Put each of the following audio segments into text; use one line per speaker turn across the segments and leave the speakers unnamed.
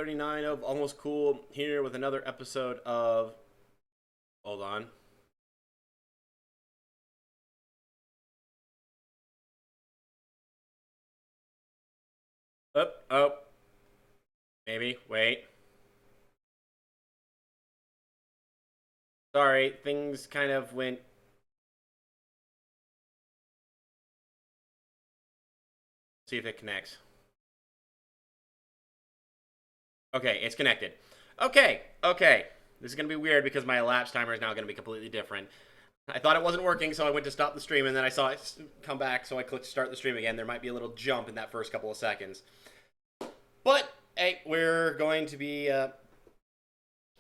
39 of Almost Cool, here with another episode of... Hold on. Oh. Maybe. Wait. Sorry, things kind of went... See if it connects. Okay, it's connected. Okay. This is going to be weird because my elapsed timer is now going to be completely different. I thought it wasn't working, so I went to stop the stream, and then I saw it come back, so I clicked start the stream again. There might be a little jump in that first couple of seconds. But, hey, we're going to be...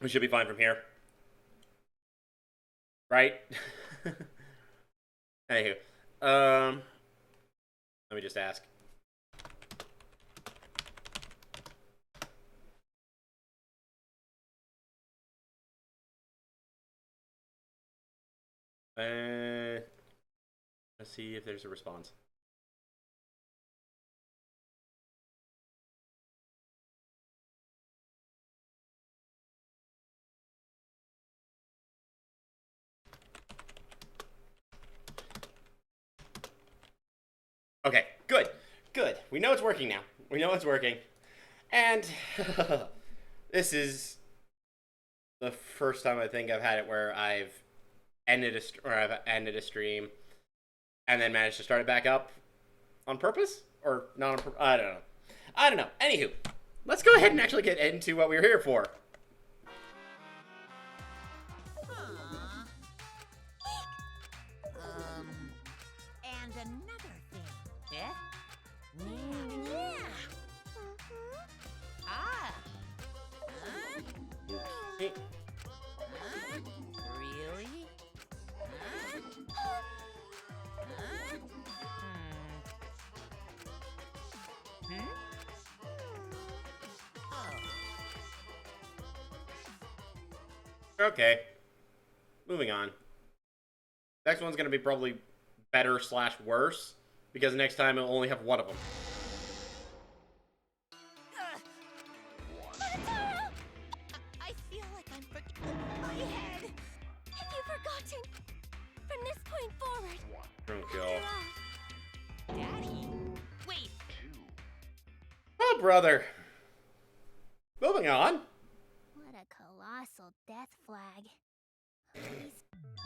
we should be fine from here. Right? Anywho. Let me just ask. Let's see if there's a response. Okay, good. We know it's working now. We know it's working. And this is the first time I think I've had it where I've ended a stream and then managed to start it back up on purpose or not on purpose. I don't know. Anywho, let's go ahead and actually get into what we were here for.
And another thing. Yeah?
Hey.
Really?
Okay. Moving on. Next one's going to be probably better/worse because next time it'll only have one of them.
I feel like I'm my head. Have you forgotten? From this point forward.
Oh, God.
Daddy? Wait.
Oh, brother. Moving on.
What a colossal death flag.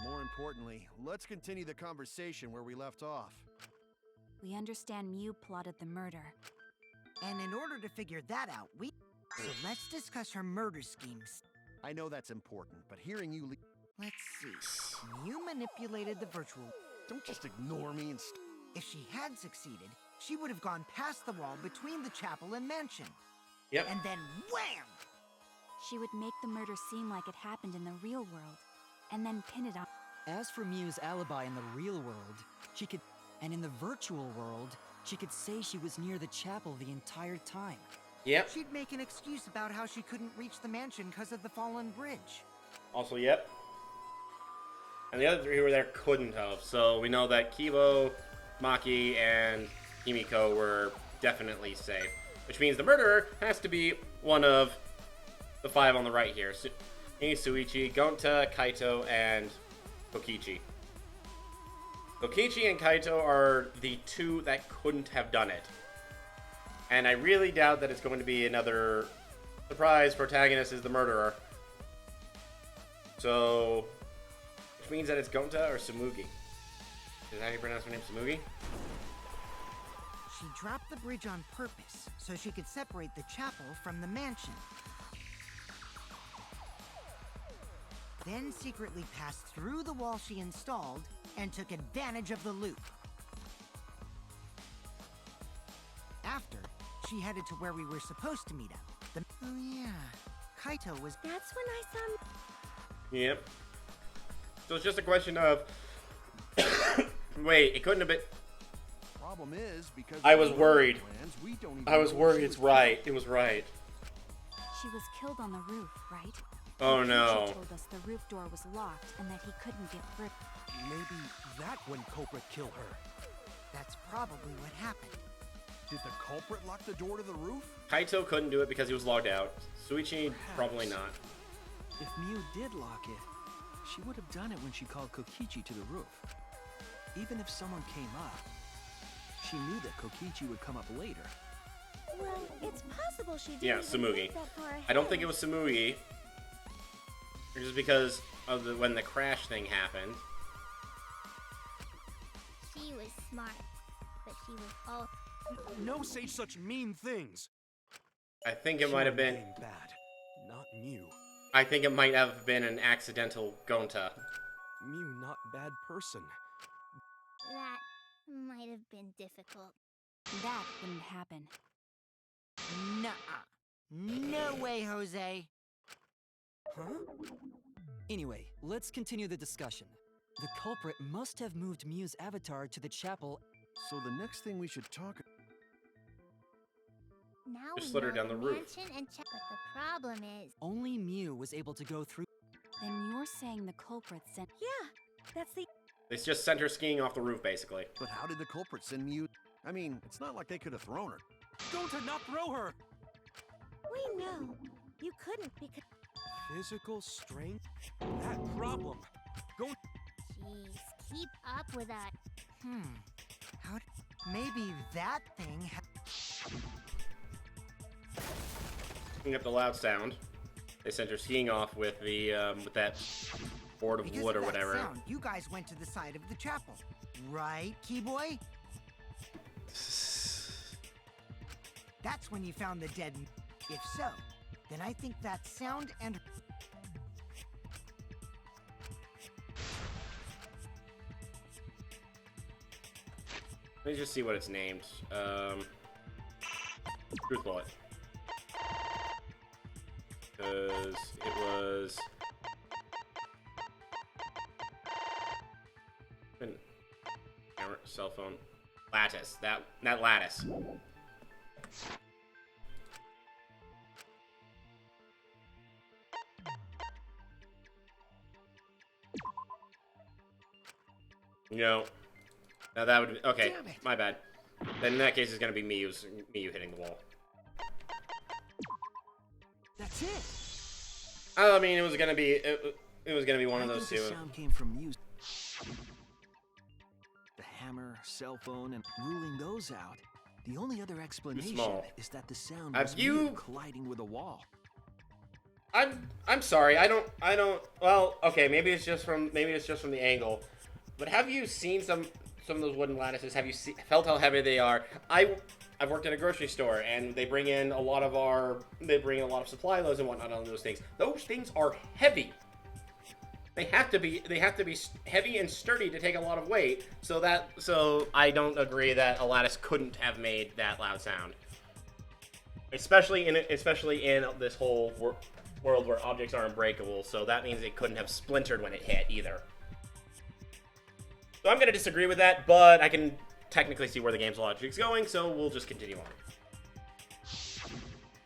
More importantly, let's continue the conversation where we left off.
We understand Mew plotted the murder.
And in order to figure that out, So let's discuss her murder schemes.
I know that's important, but hearing you
Let's see. Mew manipulated the virtual...
Don't just ignore me and
If she had succeeded, she would have gone past the wall between the chapel and mansion.
Yep.
And then wham!
She would make the murder seem like it happened in the real world, and then pin it on.
As for Mew's alibi in the real world, she could... And in the virtual world, she could say she was near the chapel the entire time.
Yep.
She'd make an excuse about how she couldn't reach the mansion because of the fallen bridge.
Also, yep. And the other three who were there couldn't have. So we know that Kibo, Maki, and Himiko were definitely safe. Which means the murderer has to be one of the five on the right here. Suichi, Gonta, Kaito, and Kokichi. Kokichi and Kaito are the two that couldn't have done it. And I really doubt that it's going to be another surprise protagonist is the murderer. So, which means that it's Gonta or Sumugi. Is that how you pronounce her name, Sumugi?
She dropped the bridge on purpose so she could separate the chapel from the mansion. Then secretly passed through the wall she installed and took advantage of the loop. After, she headed to where we were supposed to meet up. Oh yeah, Kaito was...
That's when I saw...
Yep. So it's just a question of... Wait, it couldn't have been...
Problem is, because
I was worried.
Plans, we don't even
I was
know
worried,
she
it's
was
right. It was right.
She was killed on the roof, right?
Oh
She
no.
told us the roof door was locked and that he couldn't get through.
Maybe that when culprit killed her.
That's probably what happened.
Did the culprit lock the door to the roof?
Kaito couldn't do it because he was logged out. Suichi, probably not.
If Miu did lock it, she would have done it when she called Kokichi to the roof. Even if someone came up, she knew that Kokichi would come up later.
Well, it's possible she didn't
Yeah,
even
Tsumugi.
think that far
I don't
ahead.
think it was Tsumugi. Just because of when the crash thing happened.
She was smart, but she was all.
No say such mean things.
I think it might have been.
Bad, not Miu.
I think it might have been an accidental Gonta.
Miu not bad person.
That might have been difficult.
That wouldn't happen.
Nuh-uh. No way, Jose.
Huh?
Anyway, let's continue the discussion. The culprit must have moved Miu's avatar to the chapel.
So the next thing we should talk.
Now
Just
we
slid her
know
down the roof.
mansion and but the problem is.
Only Miu was able to go through.
Then you're saying the culprit sent.
Yeah, that's the.
They just sent her skiing off the roof, basically.
But how did the culprit send Miu? I mean, it's not like they could have thrown her.
Don't not throw her!
We know you couldn't because.
Physical strength? That problem. Go.
Jeez, keep up with that.
How? Maybe that thing.
Picking up the loud sound. They sent her skiing off with the with that board of
Because
wood or
of that
whatever.
sound, you guys went to the side of the chapel, right, Keyboy? That's when you found the dead. If so, then I think that sound and.
Let me just see what it's named. Truth Bullet. Because it was. Camera, cell phone. Lattice. That lattice. You know, now that would okay.
Damn it.
My bad. Then in that case, it's gonna be Miu hitting the wall.
That's it!
I mean, it was gonna be one of
I
those
think
two.
the sound came from Miu's. The hammer, cell phone, and ruling those out. The only other explanation
small.
is that the sound
Have
was
you-
Miu colliding with a wall.
I'm sorry. I don't. Well, okay. Maybe it's just from the angle. But have you seen some of those wooden lattices? Have you felt how heavy they are? I've worked in a grocery store, and they bring in a lot of supply loads and whatnot on those things. Those things are heavy. They have to be heavy and sturdy to take a lot of weight. So I don't agree that a lattice couldn't have made that loud sound. Especially in this whole world where objects are unbreakable. So that means it couldn't have splintered when it hit either. So I'm going to disagree with that, but I can technically see where the game's logic is going, so we'll just continue on.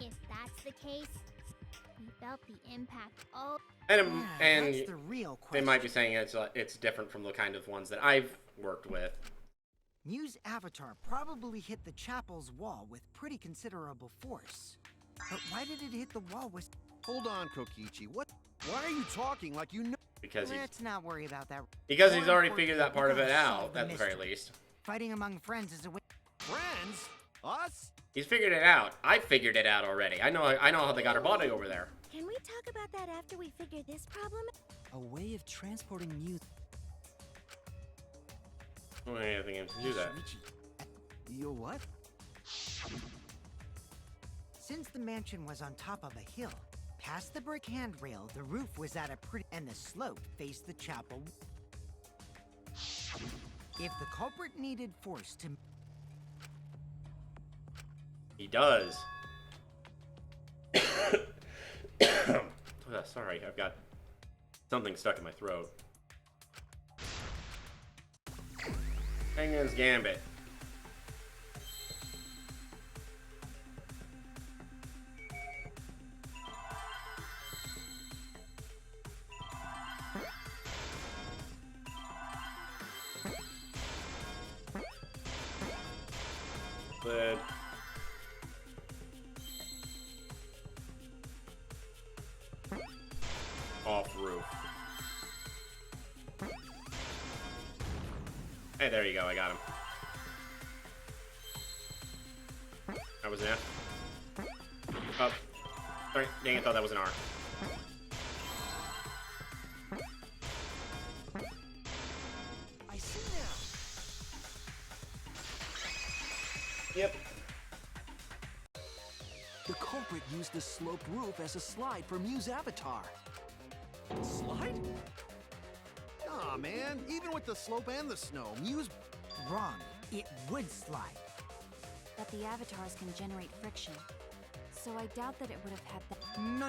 If that's the case, we felt the impact all.
And
That's the real
they
question.
might be saying it's different from the kind of ones that I've worked with.
Miu's avatar probably hit the chapel's wall with pretty considerable force. But why did it hit the wall with...
Hold on, Kokichi. What? Why are you talking like you know?
Because
Let's not worry about that.
he's
More
already figured that
importantly,
part of
we
it
gotta
out,
solve the
at the very
mystery.
least.
Fighting among friends is a way...
Friends? Us?
He's figured it out. I figured it out already. I know how they got her body over there.
Can we talk about that after we figure this problem out?
A way of transporting Miu.
Oh, yeah, I think I can do that.
Shuichi,
You what?
since the mansion was on top of a hill, past the brick handrail, the roof was at a pretty... and the slope faced the chapel. If the culprit needed force to...
He does. Sorry, I've got something stuck in my throat. Hangman's Gambit. But off roof. Hey, there you go. I got him. That was an F. Oh. Sorry. Dang, I thought that was an R.
I see now.
Yep.
The culprit used the sloped roof as a slide for Mew's avatar.
Slide? Aw, man. Even with the slope and the snow, Mew's...
Wrong. It would slide.
But the avatars can generate friction. So I doubt that it would have had that.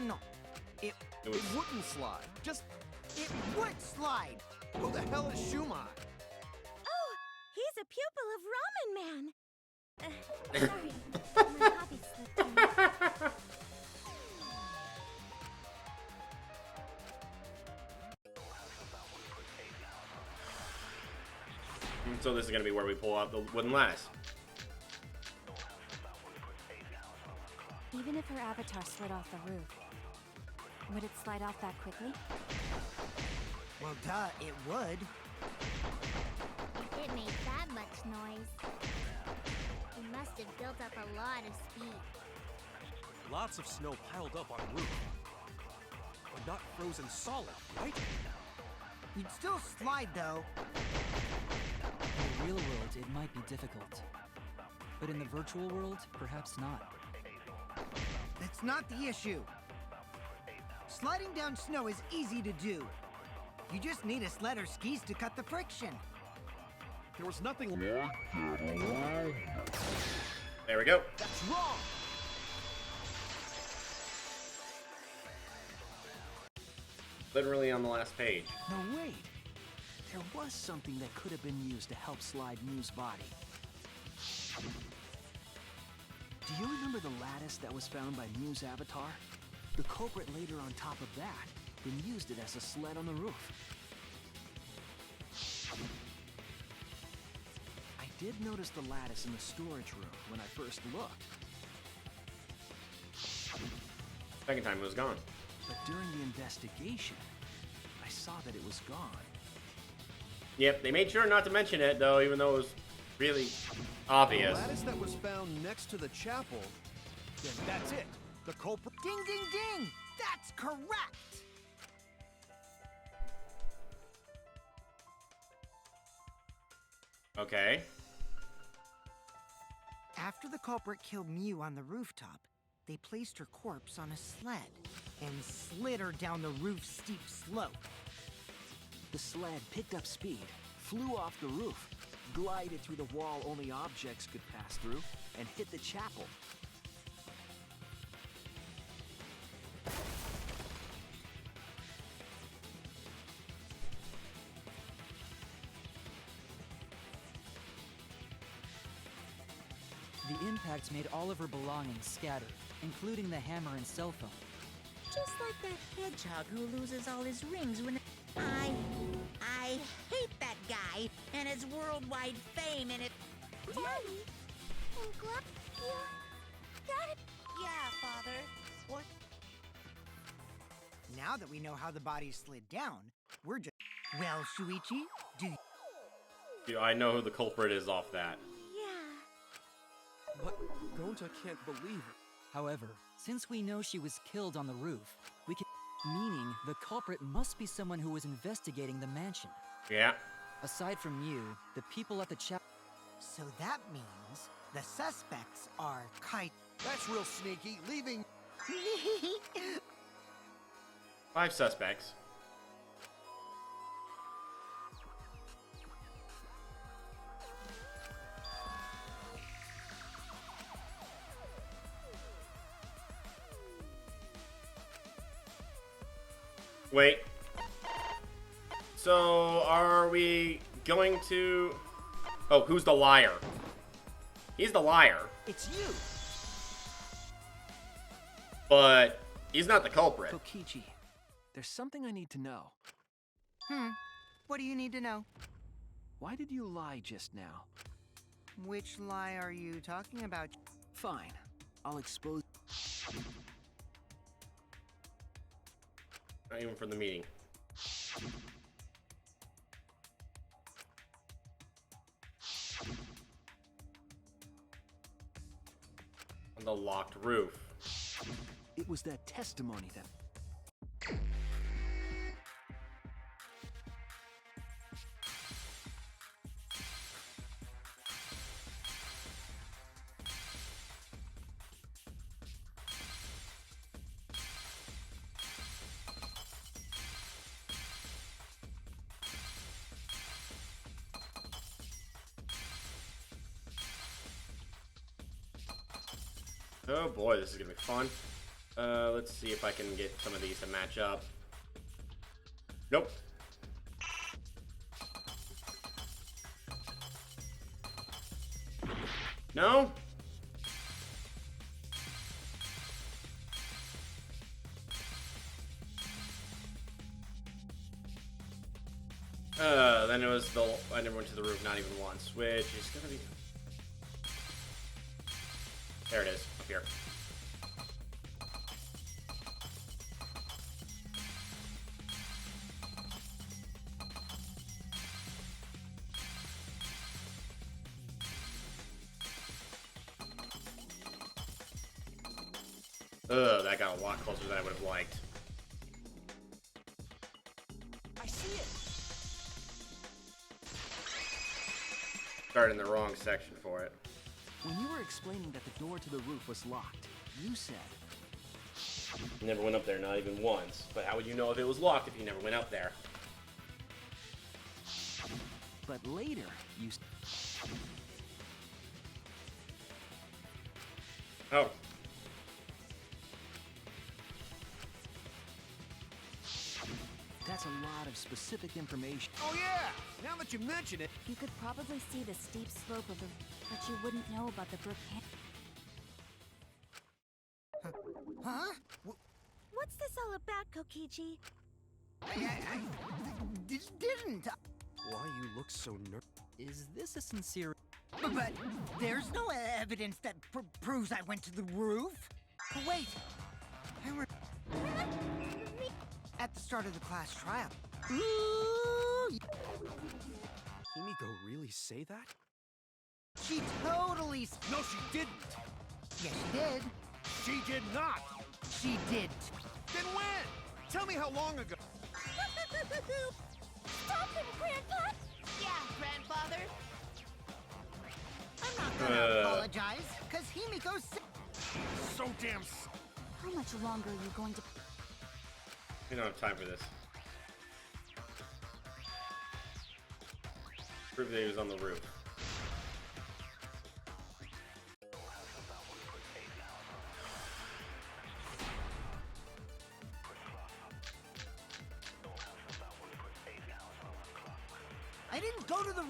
No.
It
was...
wouldn't slide. Just...
It would slide!
Who the hell is Shumai?
Oh, he's a pupil of Ramen Man. Sorry, my hobby slipped in.
So this is gonna be where we pull out the wooden lattice.
Even if her avatar slid off the roof, would it slide off that quickly?
Well, duh, it would.
If it made that much noise, it must have built up a lot of speed.
Lots of snow piled up on roof. But not frozen solid, right?
You'd still slide, though.
In the real world, it might be difficult. But in the virtual world, perhaps not.
That's not the issue. Sliding down snow is easy to do. You just need a sled or skis to cut the friction.
There was nothing...
There we go.
That's wrong!
Literally on the last page.
No, wait. There was something that could have been used to help slide Mew's body. Do you remember the lattice that was found by Mew's avatar? The culprit laid her on top of that, then used it as a sled on the roof. I did notice the lattice in the storage room when I first looked,
Second time it was gone.
but during the investigation, I saw that it was gone.
Yep, they made sure not to mention it though, even though it was really
The
obvious.
lattice that was found next to the chapel, then that's it. The culprit...
Ding, ding, ding! That's correct!
Okay.
After the culprit killed Mew on the rooftop, they placed her corpse on a sled and slid her down the roof's steep slope.
The sled picked up speed, flew off the roof, glided through the wall only objects could pass through, and hit the chapel.
The impact made all of her belongings scattered, including the hammer and cell phone.
Just like that hedgehog who loses all his rings when... I hate that guy and his worldwide fame and it...
Daddy, I'm glad you... Daddy...
Yeah, Father. What?
Now that we know how the body slid down, we're just... Well, Shuichi, do you...
Yeah, I know who the culprit is off that.
Yeah.
But Gonta can't believe it.
However, since we know she was killed on the roof, we can... Meaning, the culprit must be someone who was investigating the mansion.
Yeah.
Aside from you, the people at the chapel...
So that means the suspects are Kai...
That's real sneaky, leaving...
5 suspects. Wait. So, are we going to... Oh, who's the liar? He's the liar,
It's you!
but he's not the culprit.
Kokichi, there's something I need to know.
What do you need to know?
Why did you lie just now?
Which lie are you talking about?
Fine, I'll expose...
Not even from the meeting. On the locked roof.
It was that testimony that...
Oh boy, this is gonna be fun. Let's see if I can get some of these to match up. Nope. No? Then it was the... I never went to the roof, not even once, which is gonna be... There it is, up here. Ugh, that got a lot closer than I would have liked.
I see it.
Started in the wrong section for it.
When you were explaining that the door to the roof was locked, you said...
Never went up there, not even once. But how would you know if it was locked if you never went up there?
But later, you...
Oh.
That's a lot of specific information.
Oh yeah! Now that you mention it,
You could probably see the steep slope of the... but you wouldn't know about the brook.
Huh?
What's this all about, Kokichi?
I didn't.
why you look so nervous?
Is this a sincere...
But there's no evidence that proves I went to the roof. But wait, I re... At the start of the class trial. Ooh,
Himiko really say that?
she totally...
No, she didn't!
Yes, she did.
She did not!
She did.
Then when? Tell me how long ago.
Stop him, Grandpa! Yeah, Grandfather.
I'm not gonna apologize, because Himiko's...
So damn
How much longer are you going to...
We don't have time for this. Prove that he was on the roof.
I didn't go to the...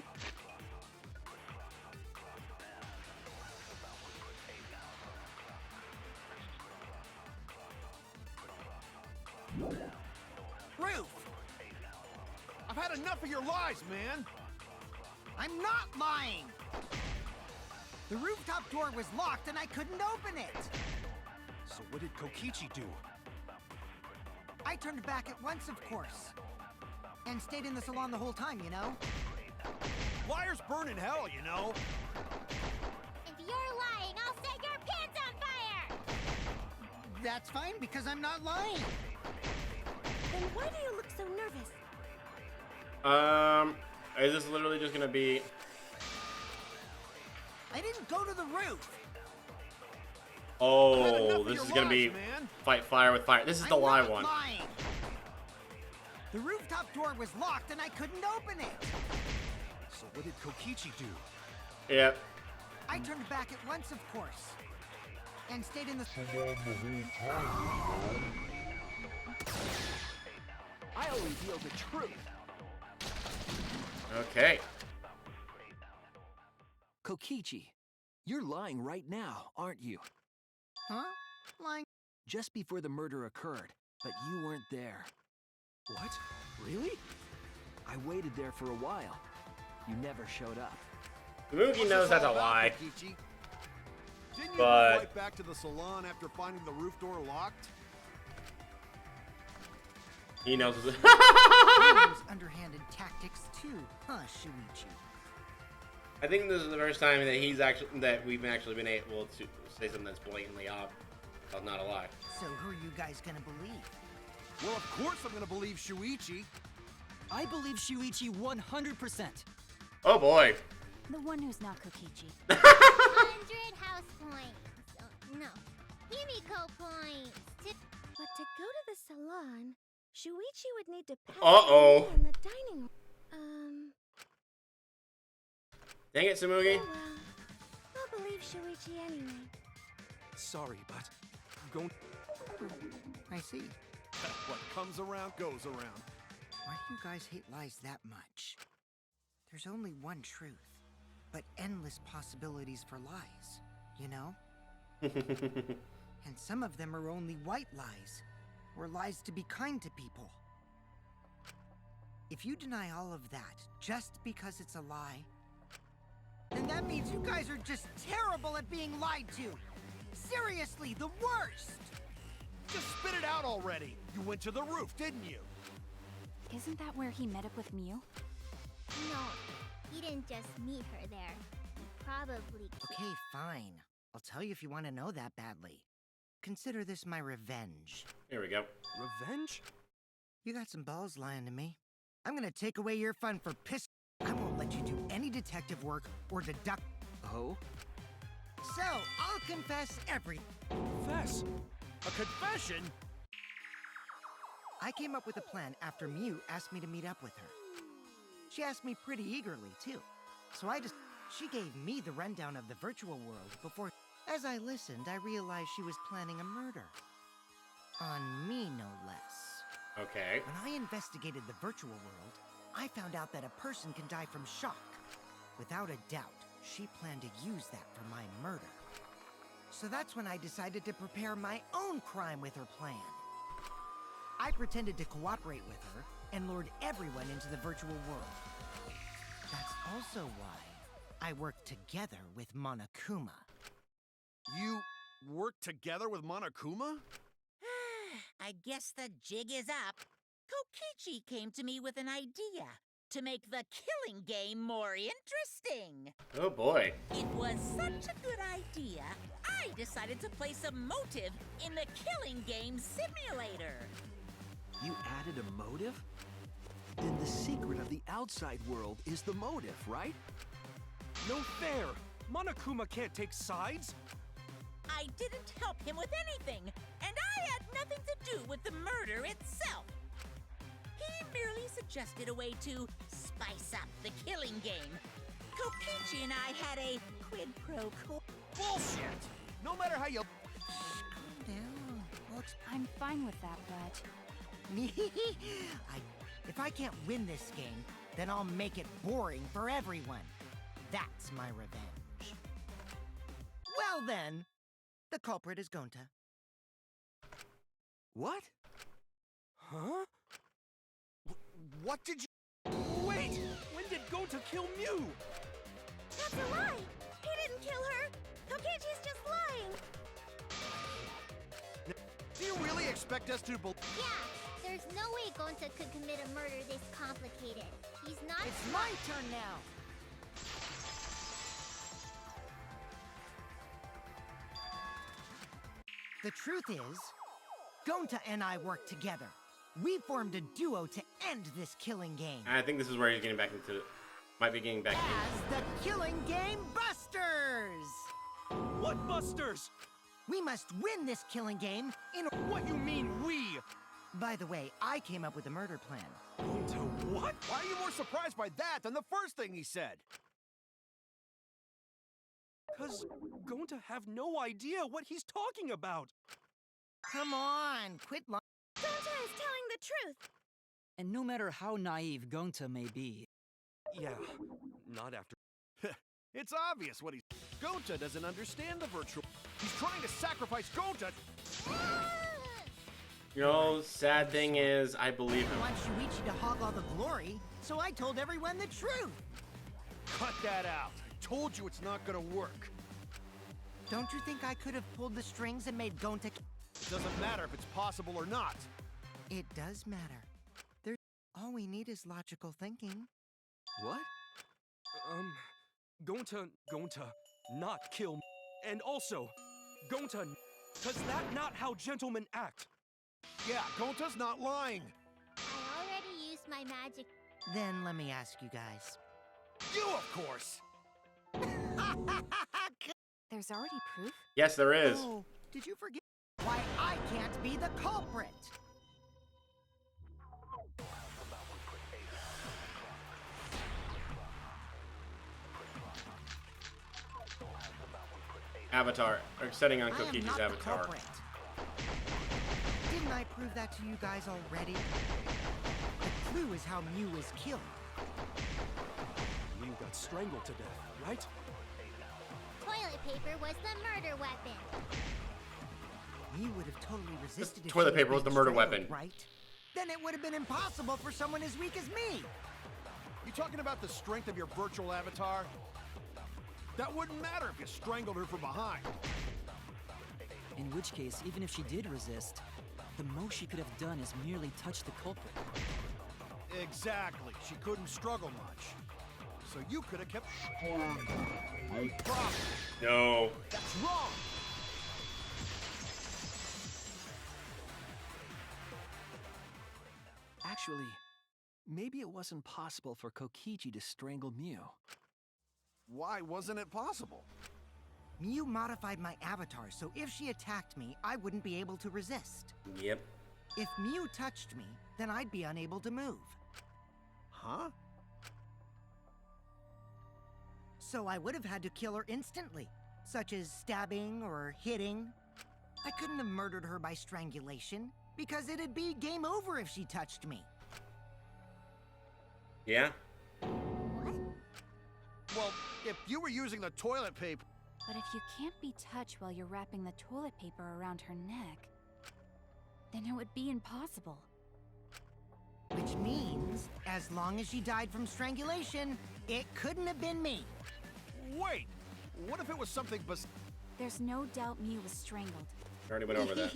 roof!
I've had enough of your lies, man!
I'm not lying! The rooftop door was locked and I couldn't open it!
So what did Kokichi do?
I turned back at once, of course. And stayed in the salon the whole time, you know?
Liars burn in hell, you know?
If you're lying, I'll set your pants on fire!
That's fine, because I'm not lying.
Then why do you look so nervous?
Is this literally just gonna be...
I didn't go to the roof.
Oh, this is gonna be
man.
fight fire with fire. This is the lie
not
one.
lying. The rooftop door was locked and I couldn't open it.
So what did Kokichi do?
Yep.
I turned back at once, of course. And stayed in the salon the whole time.
I'll reveal the truth.
Okay.
Kokichi, you're lying right now, aren't you?
Huh? Lying?
Just before the murder occurred, but you weren't there.
What? Really?
I waited there for a while. You never showed up.
Moogie
What's
knows
this
that's
all
a
about,
lie.
Kokichi? Didn't you
But-
go right back to the salon after finding the roof door locked?
He knows.
He knows underhanded tactics too, huh, Shuichi?
I think this is the first time that we've actually been able to say something that's blatantly not a lie.
So who are you guys gonna believe?
Well, of course I'm gonna believe Shuichi.
I believe Shuichi 100%.
Oh boy.
The one who's not Kokichi.
100 house points. No, Himiko points. But to go to the salon, Shuichi would need to pass
Uh-oh.
in the dining room.
Dang it, Samugi.
Oh well. I'll believe Shuichi anyway.
Sorry, but Gonta.
I see.
What comes around goes around.
Why do you guys hate lies that much? There's only one truth, but endless possibilities for lies, you know? And some of them are only white lies, or lies to be kind to people. If you deny all of that just because it's a lie, then that means you guys are just terrible at being lied to. Seriously, the worst!
Just spit it out already. You went to the roof, didn't you?
Isn't that where he met up with Mew?
No, he didn't just meet her there. He probably.
Okay, fine. I'll tell you if you want to know that badly. Consider this my revenge.
Here we go.
Revenge?
You got some balls lying to me. I'm gonna take away your fun for piss. I won't let you do any detective work or deduct.
Oh?
So, I'll confess everything.
Fess!
A confession?
I came up with a plan after Mew asked me to meet up with her. She asked me pretty eagerly, too. So she gave me the rundown of the virtual world before. As I listened, I realized she was planning a murder. On me, no less.
Okay.
When I investigated the virtual world, I found out that a person can die from shock. Without a doubt, she planned to use that for my murder. So that's when I decided to prepare my own crime with her plan. I pretended to cooperate with her and lured everyone into the virtual world. That's also why I worked together with Monokuma.
You worked together with Monokuma?
I guess the jig is up. Kokichi came to me with an idea to make the killing game more interesting.
Oh boy.
It was such a good idea, I decided to place a motive in the killing game simulator.
You added a motive? Then the secret of the outside world is the motive, right?
No fair! Monokuma can't take sides!
I didn't help him with anything, and I had nothing to do with the murder itself. He merely suggested a way to spice up the killing game. Kokichi and I had a quid pro quo.
Bullshit! No matter how you...
Calm down.
I'm fine with that, but
If I can't win this game, then I'll make it boring for everyone. That's my revenge. Well then, the culprit is Gonta.
What?
Huh?
What did you...
Wait! When did Gonta kill Mew?
That's a lie! He didn't kill her! Kokichi's just lying!
Do you really expect us to believe...
Yeah, there's no way Gonta could commit a murder this complicated. He's not...
It's my turn now. The truth is, Gonta and I worked together. We formed a duo to end this killing game.
I think this is where he's getting back into... Might be getting back into...
As the Killing Game Busters!
What busters?
We must win this killing game in...
What you mean, we?
By the way, I came up with a murder plan.
Gonta what?
Why are you more surprised by that than the first thing he said?
Cause Gonta have no idea what he's talking about.
Come on, quit lying.
Gonta is telling the truth!
And no matter how naive Gonta may be,
Yeah, not after.
It's obvious what he's... Gonta doesn't understand the virtual... He's trying to sacrifice Gonta...
You know, sad thing is, I believe
I
him.
want Shuichi to hog all the glory, so I told everyone the truth.
Cut that out. I told you it's not gonna work.
Don't you think I could have pulled the strings and made Gonta...
It doesn't matter if it's possible or not.
It does matter. All we need is logical thinking.
What? Going to not kill me. And also, going to, cause that not how gentlemen act.
Yeah, Gonta's not lying.
I already used my magic.
Then let me ask you guys.
You, of course.
There's already proof?
Yes, there is.
Oh, did you forget why I can't be the culprit?
Avatar. Or setting on
I am
Kokichi's
not the
avatar.
culprit. Didn't I prove that to you guys already? The clue is how Mew was killed.
You got strangled to death, right?
Toilet paper was the murder weapon.
Mew would have totally resisted if
toilet
she
paper was
being
the murder
strangled,
weapon.
right? Then it would have been impossible for someone as weak as me.
You talking about the strength of your virtual avatar? That wouldn't matter if you strangled her from behind.
In which case, even if she did resist, the most she could have done is merely touch the culprit.
Exactly. She couldn't struggle much. So you could have kept. Problem.
No.
That's wrong.
Actually, maybe it wasn't possible for Kokichi to strangle Mew.
Why wasn't it possible?
Mew modified my avatar, so if she attacked me, I wouldn't be able to resist.
Yep.
If Mew touched me, then I'd be unable to move.
Huh?
So I would have had to kill her instantly, such as stabbing or hitting. I couldn't have murdered her by strangulation, because it'd be game over if she touched me.
Yeah?
What?
Well, if you were using the toilet paper.
But if you can't be touched while you're wrapping the toilet paper around her neck, then it would be impossible.
Which means, as long as she died from strangulation, it couldn't have been me.
Wait! What if it was something
There's no doubt Mew was strangled.
Already went over that.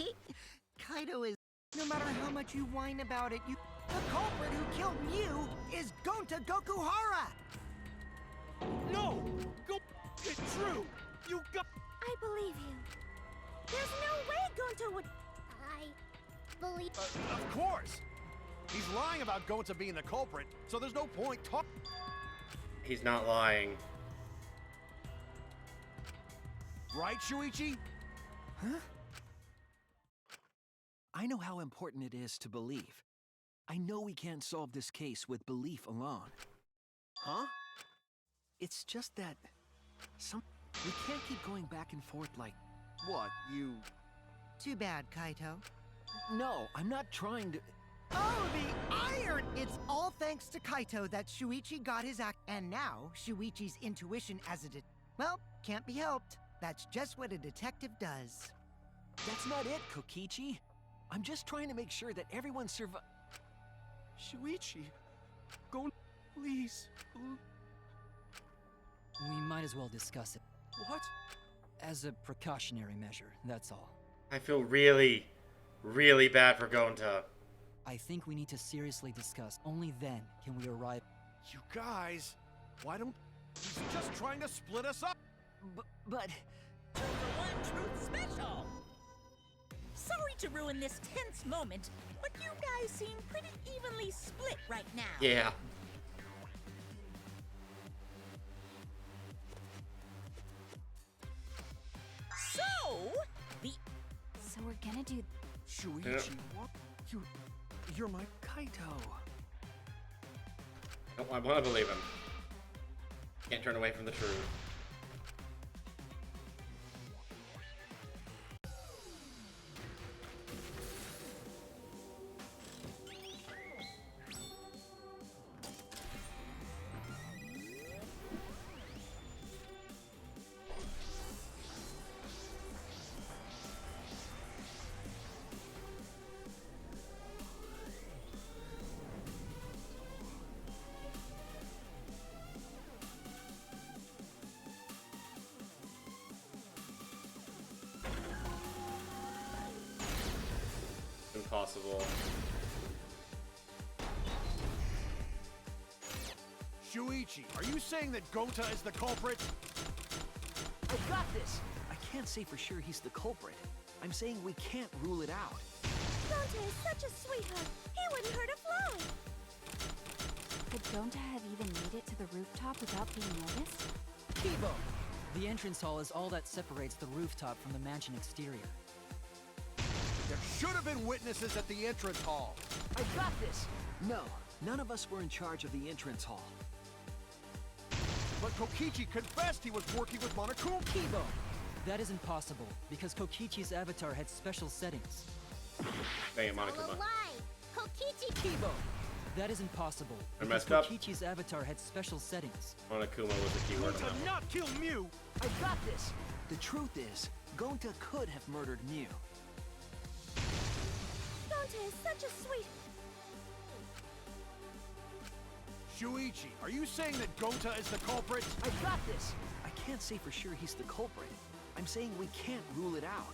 Kaido is... No matter how much you whine about it, you... The culprit who killed Mew is Gonta Gokuhara!
No! Go. It's true. You got.
I believe you. There's no way Gonta would. I believe.
Of course! He's lying about Gonta being the culprit, so there's no point talking.
He's not lying.
Right, Shuichi?
Huh? I know how important it is to believe. I know we can't solve this case with belief alone.
Huh?
It's just that we can't keep going back and forth like.
What, you...
Too bad, Kaito.
No, I'm not trying to.
Oh, the iron! It's all thanks to Kaito that Shuichi got his act, and now Shuichi's intuition as a well, can't be helped. That's just what a detective does.
That's not it, Kokichi. I'm just trying to make sure that everyone
Shuichi. Go. Please.
We might as well discuss it.
What?
As a precautionary measure, that's all.
I feel really, really bad for Gonta.
I think we need to seriously discuss. Only then can we arrive.
You guys... Why don't... He's just trying to split us up!
But...
Two for one truth special! Sorry to ruin this tense moment, but you guys seem pretty evenly split right now.
Yeah.
So we're gonna do.
Shuichi, what?
You're my Kaito.
I want to believe him. Can't turn away from the truth. Impossible.
Shuichi, are you saying that Gonta is the culprit?
I got this! I can't say for sure he's the culprit. I'm saying we can't rule it out.
Gonta is such a sweetheart. He wouldn't hurt a fly.
Could Gonta have even made it to the rooftop without being noticed?
Kibo! The entrance hall is all that separates the rooftop from the mansion exterior.
There should have been witnesses at the entrance hall.
I got this! No, none of us were in charge of the entrance hall.
But Kokichi confessed he was working with Monokuma.
Kibo! That isn't possible, because Kokichi's avatar had special settings.
Dang it,
All a
Monokuma.
lie. Kokichi.
Kibo! That isn't possible,
I
because
messed up.
Kokichi's avatar had special settings.
Monokuma was the key word on that
To
one.
not kill Mew!
I got this! The truth is, Gonta could have murdered Mew.
Gonta is such a sweet.
Shuichi, are you saying that Gonta is the culprit?
I got this! I can't say for sure he's the culprit. I'm saying we can't rule it out.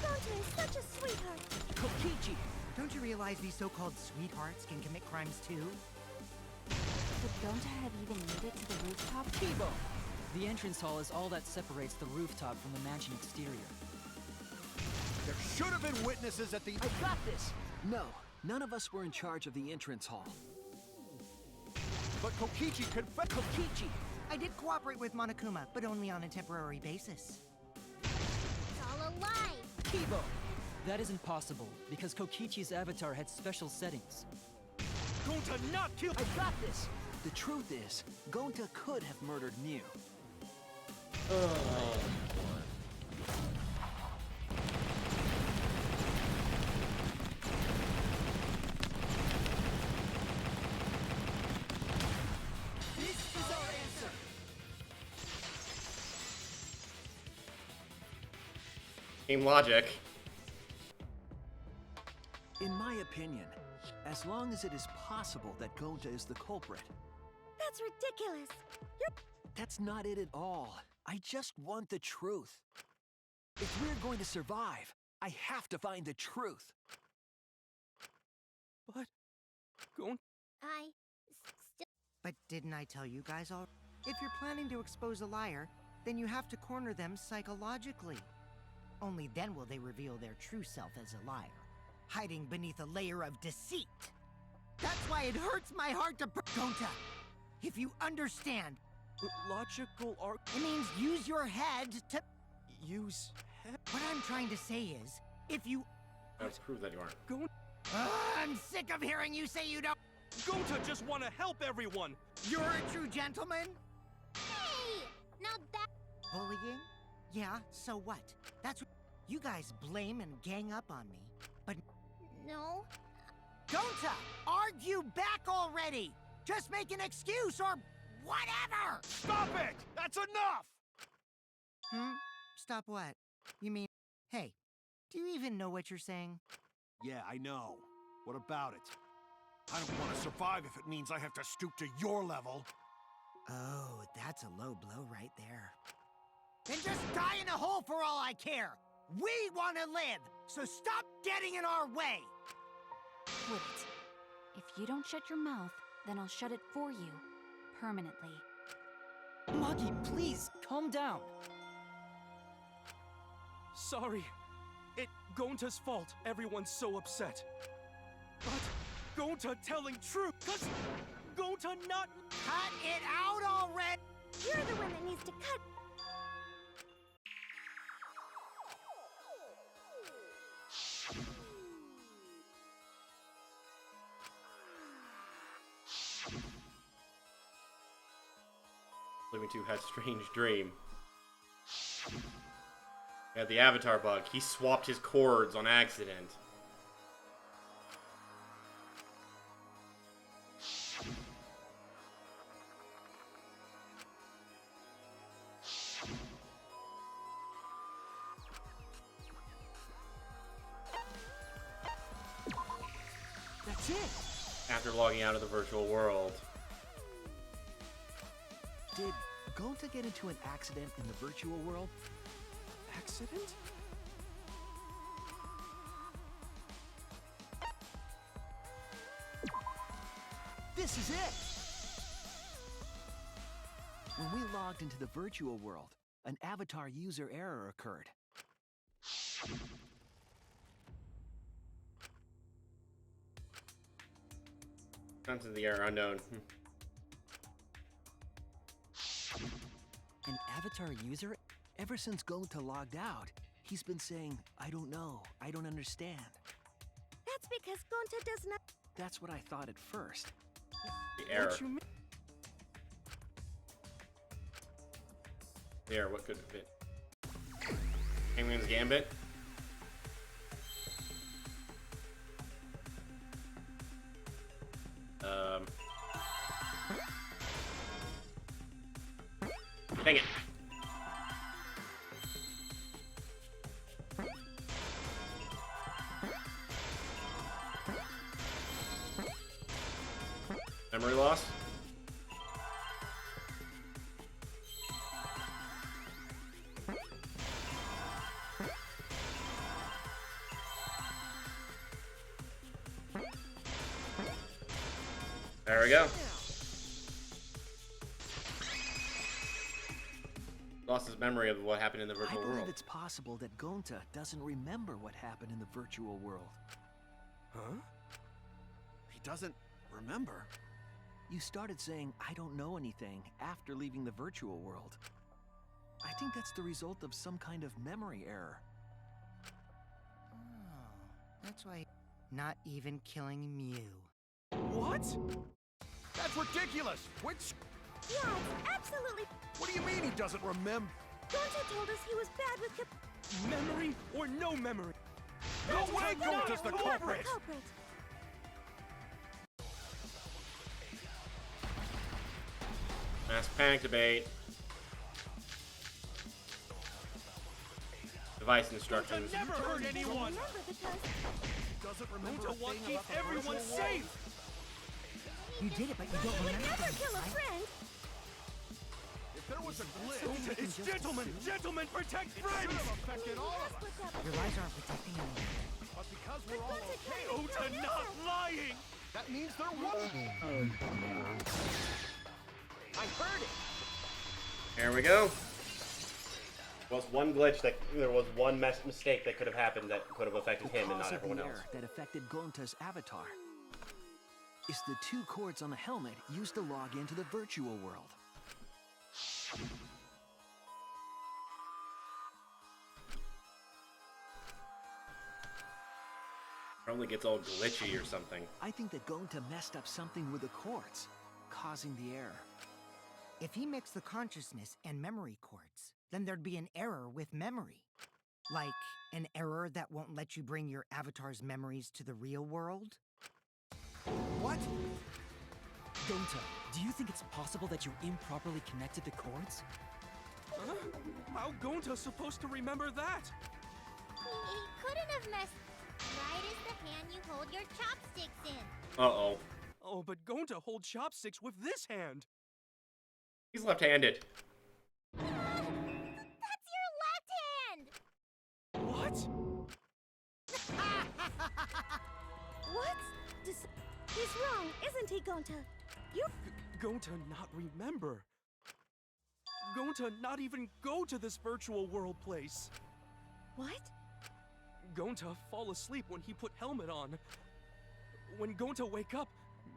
Gonta is such a sweetheart.
Kokichi! Don't you realize these so-called sweethearts can commit crimes too?
Could Gonta have even made it to the rooftop?
Kibo! The entrance hall is all that separates the rooftop from the mansion exterior.
There should have been witnesses at the...
I got this! No, none of us were in charge of the entrance hall.
But Kokichi confessed...
Kokichi! I did cooperate with Monokuma, but only on a temporary basis.
It's all a lie.
Kibo! That isn't possible, because Kokichi's avatar had special settings.
Gonta not kill-
I got this! The truth is, Gonta could have murdered Mew.
Game logic.
In my opinion, as long as it is possible that Gonta is the culprit,
That's ridiculous.
that's not it at all. I just want the truth. If we're going to survive, I have to find the truth.
But... Gonta...
I still.
But didn't I tell you guys all? If you're planning to expose a liar, then you have to corner them psychologically. Only then will they reveal their true self as a liar, hiding beneath a layer of deceit. That's why it hurts my heart to Gonta, if you understand,
Logical arc...
it means use your head to...
Use...
What I'm trying to say is, if you...
Let's prove that you aren't.
I'm sick of hearing you say you don't...
Gonta just want to help everyone!
You're a true gentleman?
Hey! Now that.
Bullying? Yeah, so what? That's what... You guys blame and gang up on me, but...
No.
Gonta! Argue back already! Just make an excuse or... whatever!
Stop it! That's enough!
Stop what? You mean... Hey, do you even know what you're saying?
Yeah, I know. What about it? I don't want to survive if it means I have to stoop to your level.
Oh, that's a low blow right there. Then just die in a hole for all I care! We want to live, so stop getting in our way!
Wait. If you don't shut your mouth, then I'll shut it for you. Permanently.
Maki, please, calm down.
Sorry. It Gonta's fault everyone's so upset. But Gonta telling truth, cause Gonta not...
Cut it out already!
You're the one that needs to cut.
Living 2 had strange dream. He had the avatar bug. He swapped his chords on accident.
That's it!
After logging out of the virtual world.
Did Gonta get into an accident in the virtual world?
Accident?
This is it! When we logged into the virtual world, an avatar user error occurred.
Comes in the air unknown.
An avatar user? Ever since Gonta logged out, he's been saying, I don't know, I don't understand.
That's because Gonta does not.
That's what I thought at first.
The error.
What you mean?
The error, what could it have been? Hangman's Gambit? Dang it. Memory loss? There we go. Lost his memory of what happened in the virtual
I believe
world.
it's possible that Gonta doesn't remember what happened in the virtual world.
Huh? He doesn't remember.
You started saying, I don't know anything, after leaving the virtual world. I think that's the result of some kind of memory error.
Oh, that's why. Not even killing Mew.
What? That's ridiculous! Which...
Yeah, it's absolutely.
What do you mean he doesn't remember?
Gonta told us he was bad with
Memory or no memory?
No way Gonta's the culprit!
culprit.
Mass panic debate. Device instructions.
Gonta never hurt anyone!
Remember because
Doesn't remember
Gonta
a
wants
thing
to keep
about the
everyone
virtual world.
safe!
You did it, but you don't
he would
remember
never
things,
kill a
right?
friend.
If there was a glitch,
Gonta is gentlemen! Gentlemen protect
it should
friends!
have affected all of us.
That's what's up.
Your lies aren't protecting anyone.
But because we're all okay,
Gonta not lying!
that means there was...
I heard it!
Here we go. Was one glitch that there was one mistake that could have happened that could have affected
The
him and
cause
not
of the
everyone else.
error that affected Gonta's avatar is the 2 cords on the helmet used to log into the virtual world.
Probably gets all glitchy or something.
I think that Gonta messed up something with the cords, causing the error.
If he mixed the consciousness and memory cords, then there'd be an error with memory. Like an error that won't let you bring your avatar's memories to the real world?
What?
Gonta, do you think it's possible that you improperly connected the cords?
Huh? How Gonta supposed to remember that?
He couldn't have messed. Right as the hand you hold your chopsticks in.
Uh-oh.
Oh, but Gonta holds chopsticks with this hand.
He's left-handed.
That's your left hand.
What?
What? He's wrong, isn't he, Gonta? You.
Gonta not remember. Gonta not even go to this virtual world place.
What?
Gonta fall asleep when he put helmet on. When Gonta wake up,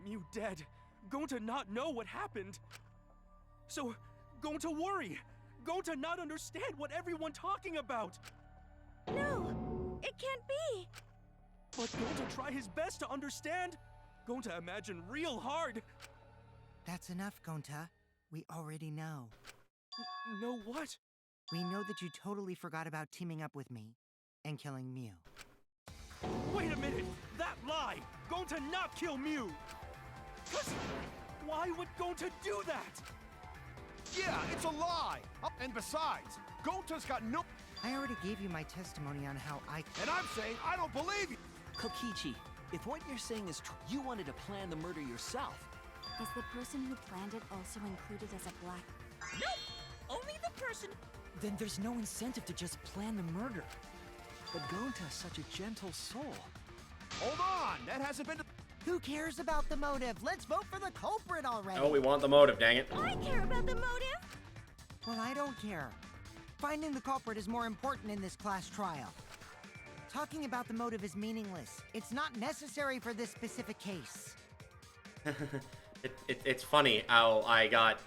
Mew dead. Gonta not know what happened. So, Gonta worry. Gonta not understand what everyone talking about.
No, it can't be.
But Gonta try his best to understand. Gonta imagine real hard.
That's enough, Gonta. We already know.
Know what?
We know that you totally forgot about teaming up with me and killing Mew.
Wait a minute! That lie! Gonta not kill Mew! 'Cause why would Gonta do that?
Yeah, it's a lie! And besides, Gonta's got no...
I already gave you my testimony on how I...
And I'm saying I don't believe you!
Kokichi, if what you're saying is true, you wanted to plan the murder yourself.
Is the person who planned it also included as a black?
Nope! Only the person.
Then there's no incentive to just plan the murder.
But Gonta's such a gentle soul.
Hold on! That hasn't been...
Who cares about the motive? Let's vote for the culprit already.
Oh, we want the motive, dang it.
I care about the motive.
Well, I don't care. Finding the culprit is more important in this class trial. Talking about the motive is meaningless. It's not necessary for this specific case.
It's funny how I got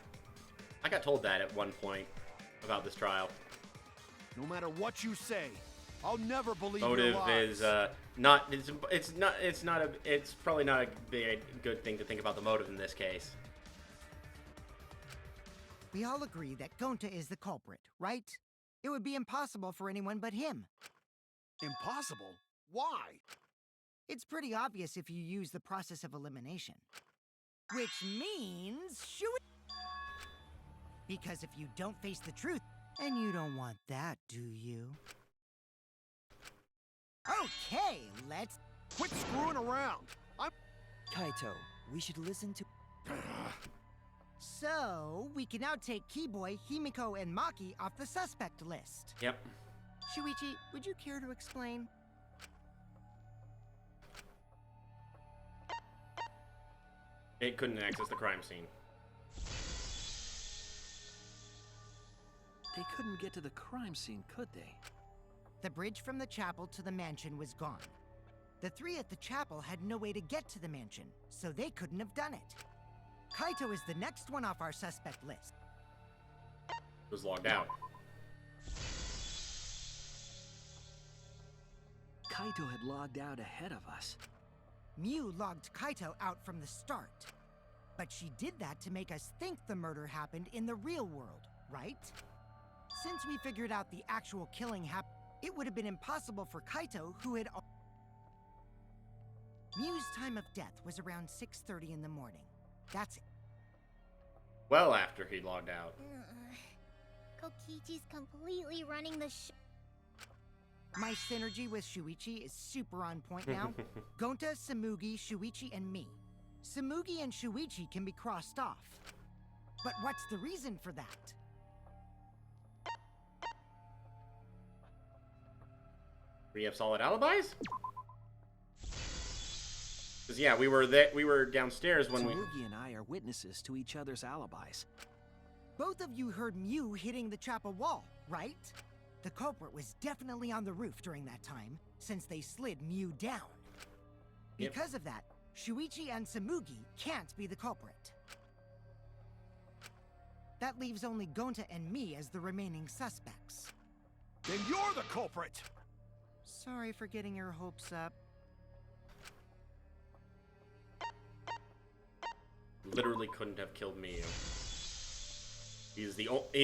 told that at one point about this trial.
No matter what you say, I'll never believe
Motive
your lies.
is it's probably not a good thing to think about the motive in this case.
We all agree that Gonta is the culprit, right? It would be impossible for anyone but him.
Impossible? Why?
It's pretty obvious if you use the process of elimination. Which means because if you don't face the truth, and you don't want that, do you? Okay, let's...
Quit screwing around.
Kaito, we should listen to...
So, we can now take Keyboy, Himiko, and Maki off the suspect list.
Yep.
Shuichi, would you care to explain?
It couldn't access the crime scene.
They couldn't get to the crime scene, could they?
The bridge from the chapel to the mansion was gone. The three at the chapel had no way to get to the mansion, so they couldn't have done it. Kaito is the next one off our suspect list.
It was logged out.
Kaito had logged out ahead of us.
Miu logged Kaito out from the start. But she did that to make us think the murder happened in the real world, right? Since we figured out the actual killing happened, it would have been impossible for Kaito, who had... Miu's time of death was around 6:30 in the morning. That's it.
Well after he logged out.
Kokichi's completely running the show.
My synergy with Shuichi is super on point now. Gonta, Samugi, Shuichi, and me. Samugi and Shuichi can be crossed off. But what's the reason for that?
We have solid alibis? Cause yeah, we were downstairs when
Tsurugi and I are witnesses to each other's alibis.
Both of you heard Miu hitting the chapel wall, right? The culprit was definitely on the roof during that time, since they slid Miu down.
Yep.
Because of that, Shuichi and Samugi can't be the culprit. That leaves only Gonta and me as the remaining suspects.
Then you're the culprit!
Sorry for getting your hopes up.
literally couldn't have killed Miu. He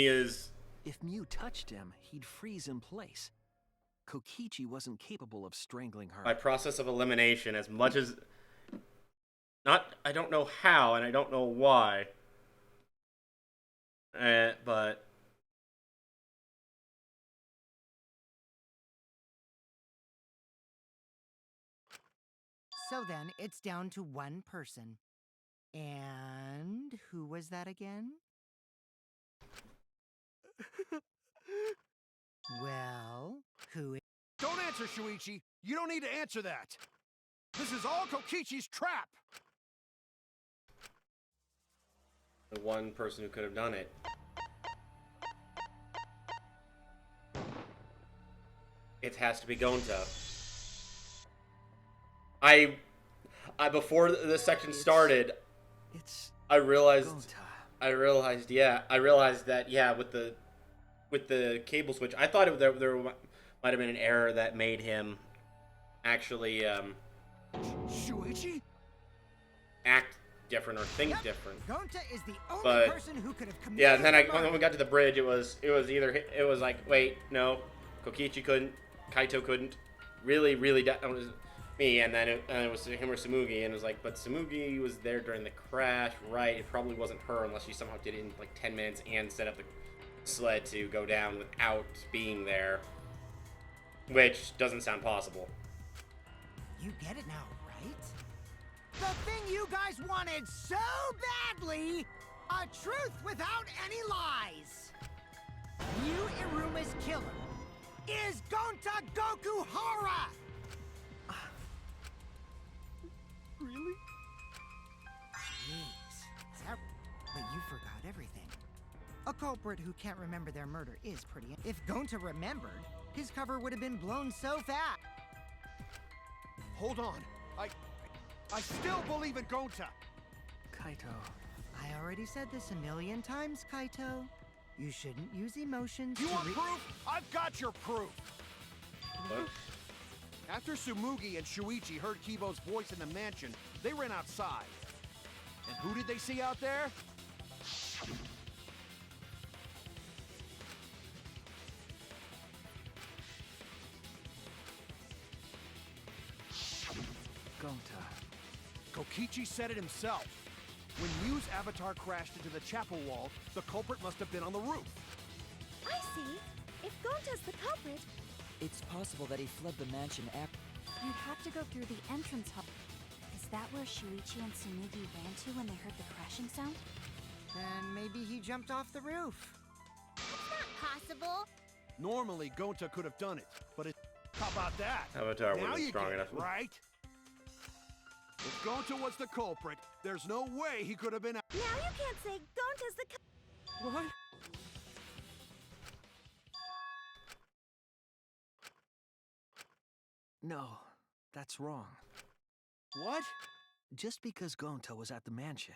is.
If Miu touched him, he'd freeze in place. Kokichi wasn't capable of strangling her.
By process of elimination, as much as... I don't know how, and I don't know why. But...
So then, it's down to one person. And who was that again? Well, who is...
Don't answer, Shuichi! You don't need to answer that! This is all Kokichi's trap!
The one person who could have done it. It has to be Gonta. Before the section started, I realized that, yeah, with the cable switch, I thought there might have been an error that made him actually
Shuichi?
act different or think different.
Gonta is the only person who could have committed.
Yeah, and then when we got to the bridge, it was like, wait, no, Kokichi couldn't, Kaito couldn't, really it was me, and then it was him or Samugi, and it was like, but Samugi was there during the crash, right? It probably wasn't her unless she somehow did it in like 10 minutes and set up the sled to go down without being there, which doesn't sound possible.
You get it now, right? The thing you guys wanted so badly, a truth without any lies. Yu Iruma's killer is Gonta Gokuhara!
Really?
culprit who can't remember their murder is pretty. If Gonta remembered, his cover would have been blown so fast.
Hold on. I still believe in Gonta.
Kaito.
I already said this a million times, Kaito. You shouldn't use emotions
You
to
want proof? I've got your proof.
What?
After Tsumugi and Shuichi heard Kibo's voice in the mansion, they ran outside. And who did they see out there?
Gonta.
Kokichi said it himself. When Miu's avatar crashed into the chapel wall, the culprit must have been on the roof.
I see. If Gonta's the culprit,
It's possible that he fled the mansion after.
You'd have to go through the entrance hall. Is that where Shuichi and Tsumugi ran to when they heard the crashing sound?
Then maybe he jumped off the roof.
that's not possible.
Normally, Gonta could have done it, but it... How about that?
Avatar
Now
wasn't
you
strong
get
enough.
it, right? If Gonta was the culprit, there's no way he could have been...
Now you can't say Gonta's the
What?
No, that's wrong.
What?
Just because Gonta was at the mansion,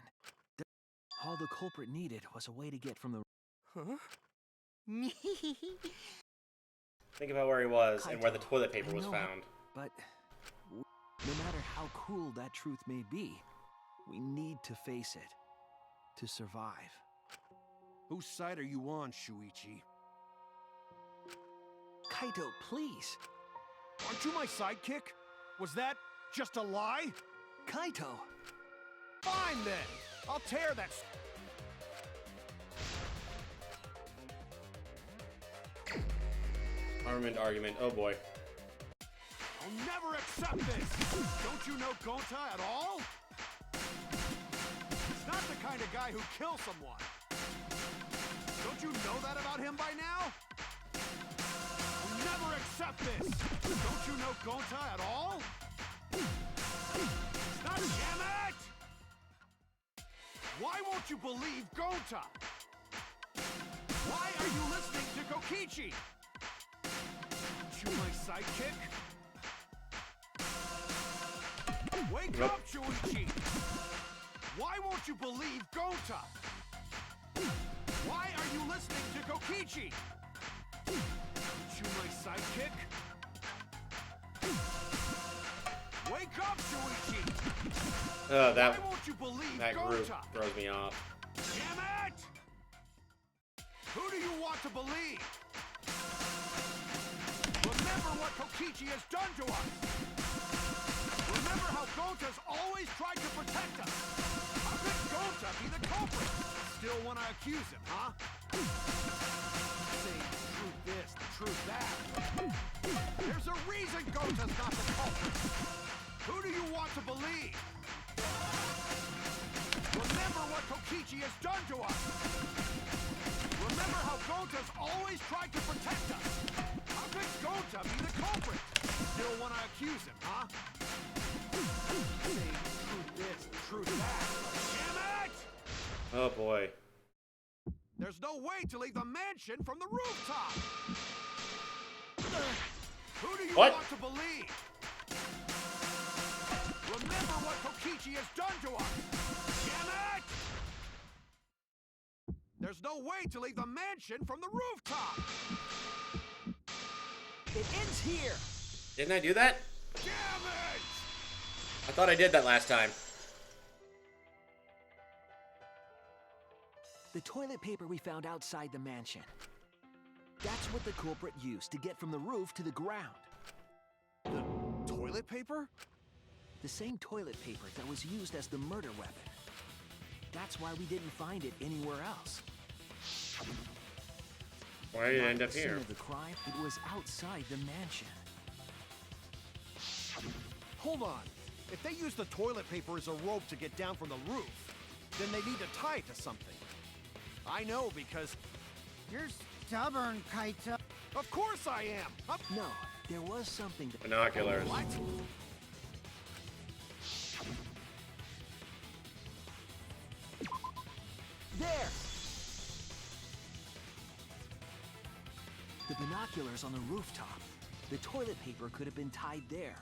all the culprit needed was a way to get from the...
Huh?
Think about where he was and where the
Kaito,
toilet paper
I
was
know,
found.
But no matter how cruel that truth may be, we need to face it to survive.
Whose side are you on, Shuichi?
Kaito, please.
Aren't you my sidekick? Was that just a lie?
Kaito!
Fine then! I'll tear that...
Armament argument. Oh boy.
I'll never accept this! Don't you know Gonta at all? He's not the kind of guy who kills someone. Don't you know that about him by now? I'll never accept this! Don't you know Gonta at all? He's not... Damn it! Why won't you believe Gonta? Why are you listening to Kokichi? Aren't you my sidekick? Wake up, Shuichi! Why won't you believe Gonta? Why are you listening to Kokichi? Aren't you my sidekick? Wake up, Shuichi!
Oh,
Why won't you believe
that group
Gonta?
throws me off.
Damn it! Who do you want to believe? Remember what Kokichi has done to us! Remember how Gonta's always tried to protect us! How could Gonta be the culprit? Still want to accuse him, huh? Say the truth this, the truth that. There's a reason Gonta's not the culprit! Who do you want to believe? Remember what Kokichi has done to us! Remember how Gonta's always tried to protect us! How could Gonta be the culprit? Still want to accuse him, huh? Say the truth this, the truth that. Damn it!
Oh boy.
There's no way to leave the mansion from the rooftop! Who do you
What?
want to believe? Remember what Kokichi has done to us! Damn it! There's no way to leave the mansion from the rooftop!
It ends here!
Didn't I do that?
Damn it!
I thought I did that last time.
The toilet paper we found outside the mansion. That's what the culprit used to get from the roof to the ground.
The toilet paper?
The same toilet paper that was used as the murder weapon. That's why we didn't find it anywhere else.
Why did it
Not
end
at
up
the scene
here?
of the crime, it was outside the mansion.
Hold on. If they use the toilet paper as a rope to get down from the roof, then they need to tie it to something. I know because...
You're stubborn, Kaito.
Of course I am!
No, there was something that...
Binoculars.
What?
There!
binoculars on the rooftop. The toilet paper could have been tied there.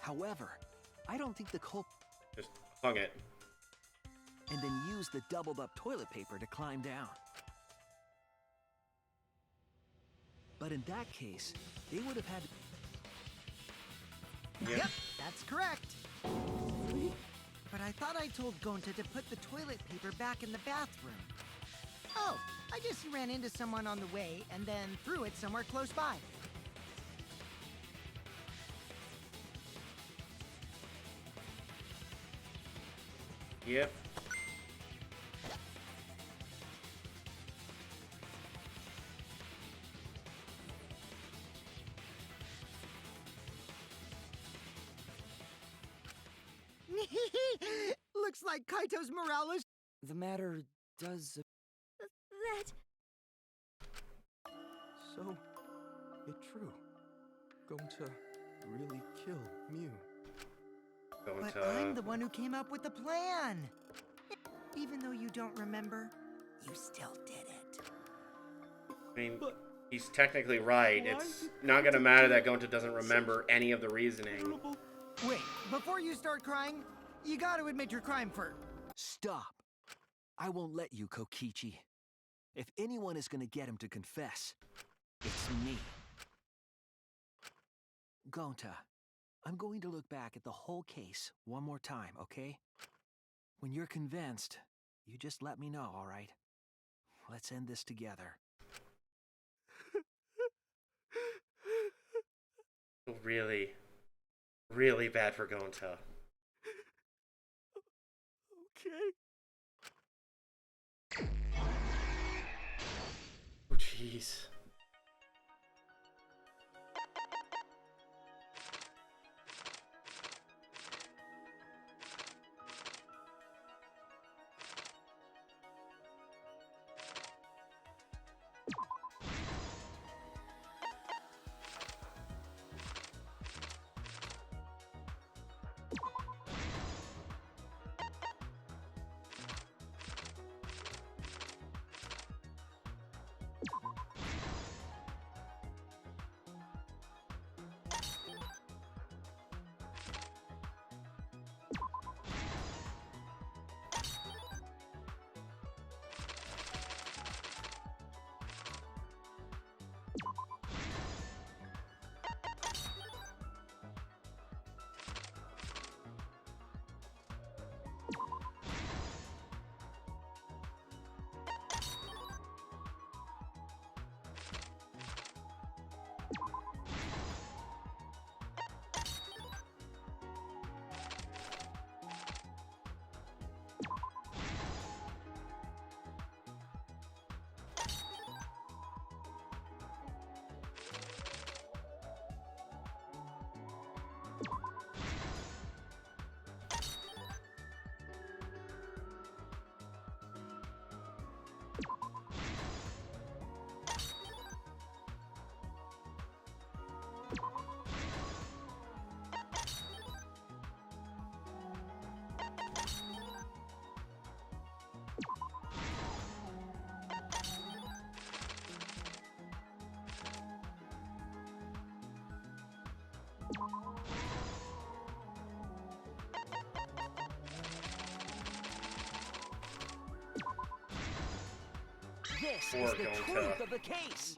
However, I don't think the culprit
Just hung it.
and then used the doubled up toilet paper to climb down. But in that case, they would have had.
Yep, that's correct. But I thought I told Gonta to put the toilet paper back in the bathroom. Oh, I guess he ran into someone on the way and then threw it somewhere close by.
Yep.
Looks like Kaito's morale is...
The matter does.
That...
So, it true. Going to really kill Mew.
Going
But
to.
I'm the one who came up with the plan. Even though you don't remember, you still did it.
I mean,
But
he's technically right.
why
It's
did
not gonna
Gonta
matter
do
that Gonta doesn't remember any of the reasoning.
terrible?
Wait, before you start crying, you gotta admit your crime first.
Stop! I won't let you, Kokichi. If anyone is gonna get him to confess, it's me. Gonta, I'm going to look back at the whole case one more time, okay? When you're convinced, you just let me know, all right? Let's end this together.
Really, really bad for Gonta.
Okay.
Oh, jeez.
This
Poor
is the
Gonta.
truth of the case!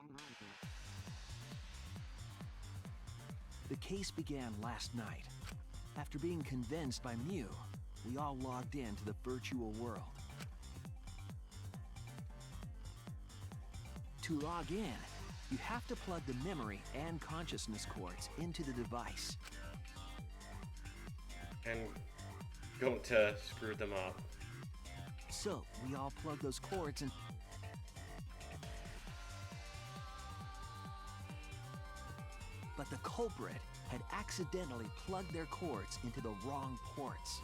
The case began last night. After being convinced by Mew, we all logged into the virtual world. To log in, you have to plug the memory and consciousness cords into the device.
And Gonta screwed them up.
So, we all plug those cords and... But the culprit had accidentally plugged their cords into the wrong ports.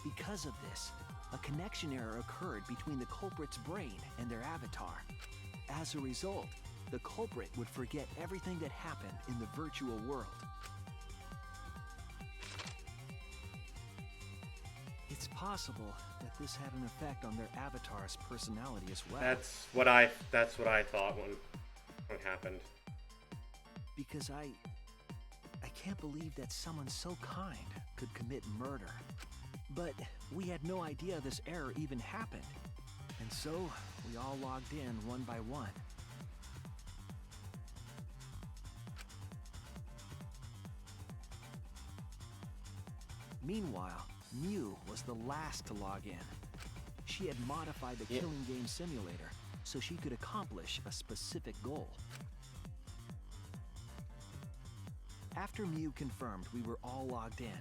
Because of this, a connection error occurred between the culprit's brain and their avatar. As a result, the culprit would forget everything that happened in the virtual world. It's possible that this had an effect on their avatar's personality as well.
That's what I thought when it happened.
Because I can't believe that someone so kind could commit murder. But we had no idea this error even happened. And so, we all logged in one by one. Meanwhile, Mew was the last to log in. She had modified the killing game simulator so she could accomplish a specific goal. After Mew confirmed we were all logged in,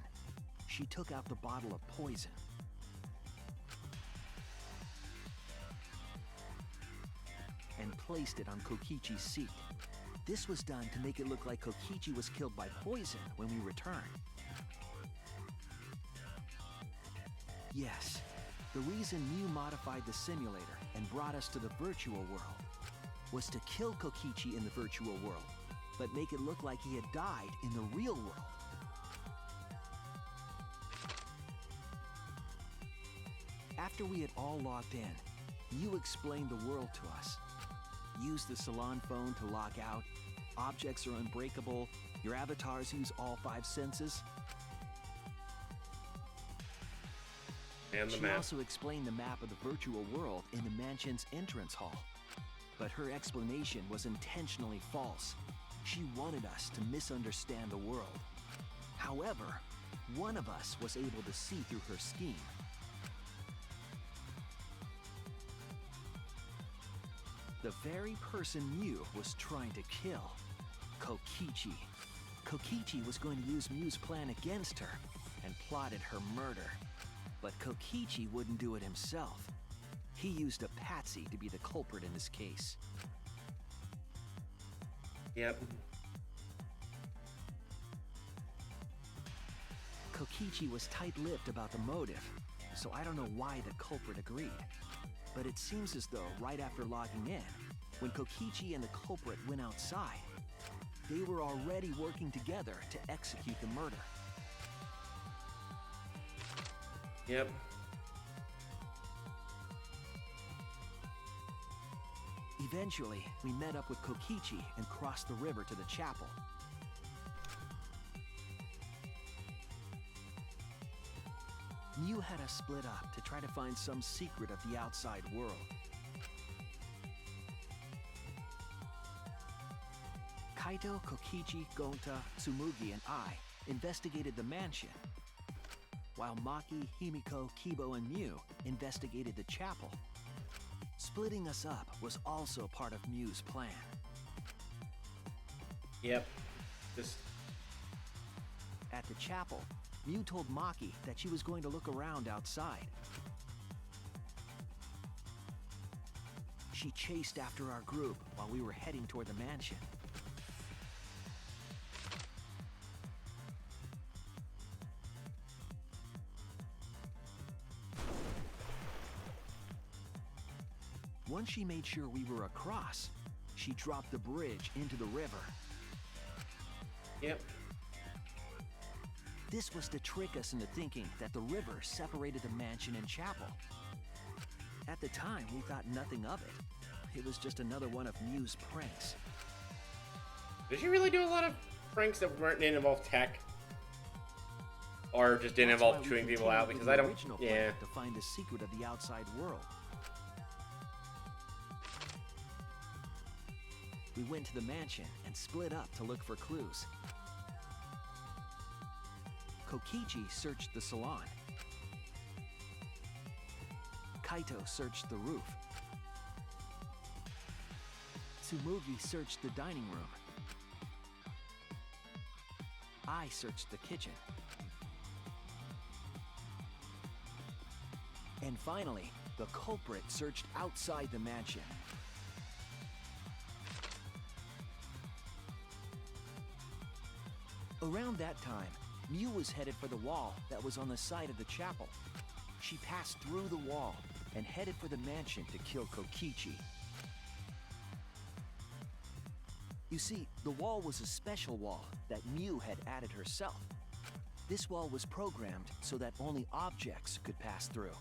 she took out the bottle of poison. And placed it on Kokichi's seat. This was done to make it look like Kokichi was killed by poison when we returned. Yes, the reason Mew modified the simulator and brought us to the virtual world was to kill Kokichi in the virtual world, but make it look like he had died in the real world. After we had all logged in, Mew explained the world to us. Use the salon phone to log out, objects are unbreakable, your avatars use all 5 senses.
And the
She
map.
also explained the map of the virtual world in the mansion's entrance hall. But her explanation was intentionally false. She wanted us to misunderstand the world. However, one of us was able to see through her scheme. The very person Mew was trying to kill, Kokichi. Kokichi was going to use Mew's plan against her and plotted her murder. But Kokichi wouldn't do it himself. He used a patsy to be the culprit in this case.
Yep.
Kokichi was tight-lipped about the motive, so I don't know why the culprit agreed. But it seems as though right after logging in, when Kokichi and the culprit went outside, they were already working together to execute the murder.
Yep.
Eventually, we met up with Kokichi and crossed the river to the chapel. Mew had us split up to try to find some secret of the outside world. Kaito, Kokichi, Gonta, Tsumugi, and I investigated the mansion, while Maki, Himiko, Kibo, and Mew investigated the chapel. Splitting us up was also part of Mew's plan.
Yep. Just
At the chapel, Mew told Maki that she was going to look around outside. She chased after our group while we were heading toward the mansion. Once she made sure we were across, she dropped the bridge into the river.
Yep.
This was to trick us into thinking that the river separated the mansion and chapel. At the time, we thought nothing of it. It was just another one of Mew's pranks.
Did she really do a lot of pranks that didn't involve tech? Or just didn't
That's why
involve
we
chewing people
continued
out?
with
Because
the
I don't...
original
Yeah.
plan to find the secret of the outside world. We went to the mansion and split up to look for clues. Kokichi searched the salon. Kaito searched the roof. Tsumugi searched the dining room. I searched the kitchen. And finally, the culprit searched outside the mansion. Around that time, Mew was headed for the wall that was on the side of the chapel. She passed through the wall and headed for the mansion to kill Kokichi. You see, the wall was a special wall that Mew had added herself. This wall was programmed so that only objects could pass through.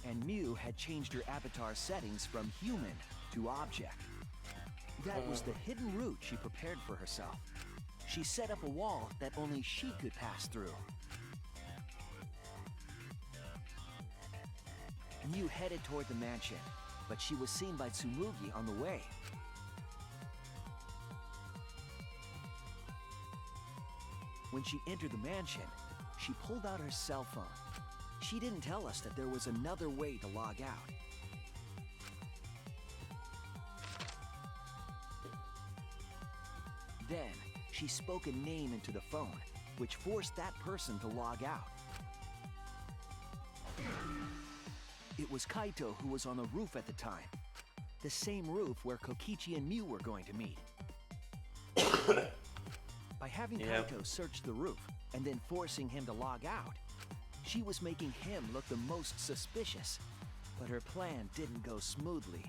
And Mew had changed her avatar settings from human to object. That was the hidden route she prepared for herself. She set up a wall that only she could pass through. Mew headed toward the mansion, but she was seen by Tsumugi on the way. When she entered the mansion, she pulled out her cell phone. She didn't tell us that there was another way to log out. Then, she spoke a name into the phone, which forced that person to log out. It was Kaito who was on the roof at the time. The same roof where Kokichi and Mew were going to meet. By having Kaito search the roof and then forcing him to log out, she was making him look the most suspicious. But her plan didn't go smoothly.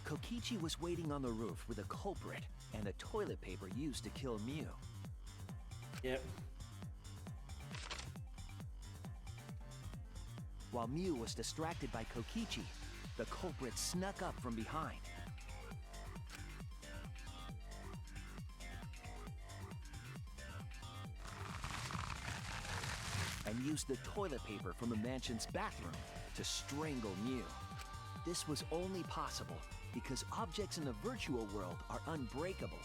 Kokichi was waiting on the roof with a culprit and the toilet paper used to kill Mew.
Yep.
While Mew was distracted by Kokichi, the culprit snuck up from behind. And used the toilet paper from the mansion's bathroom to strangle Mew. This was only possible because objects in the virtual world are unbreakable.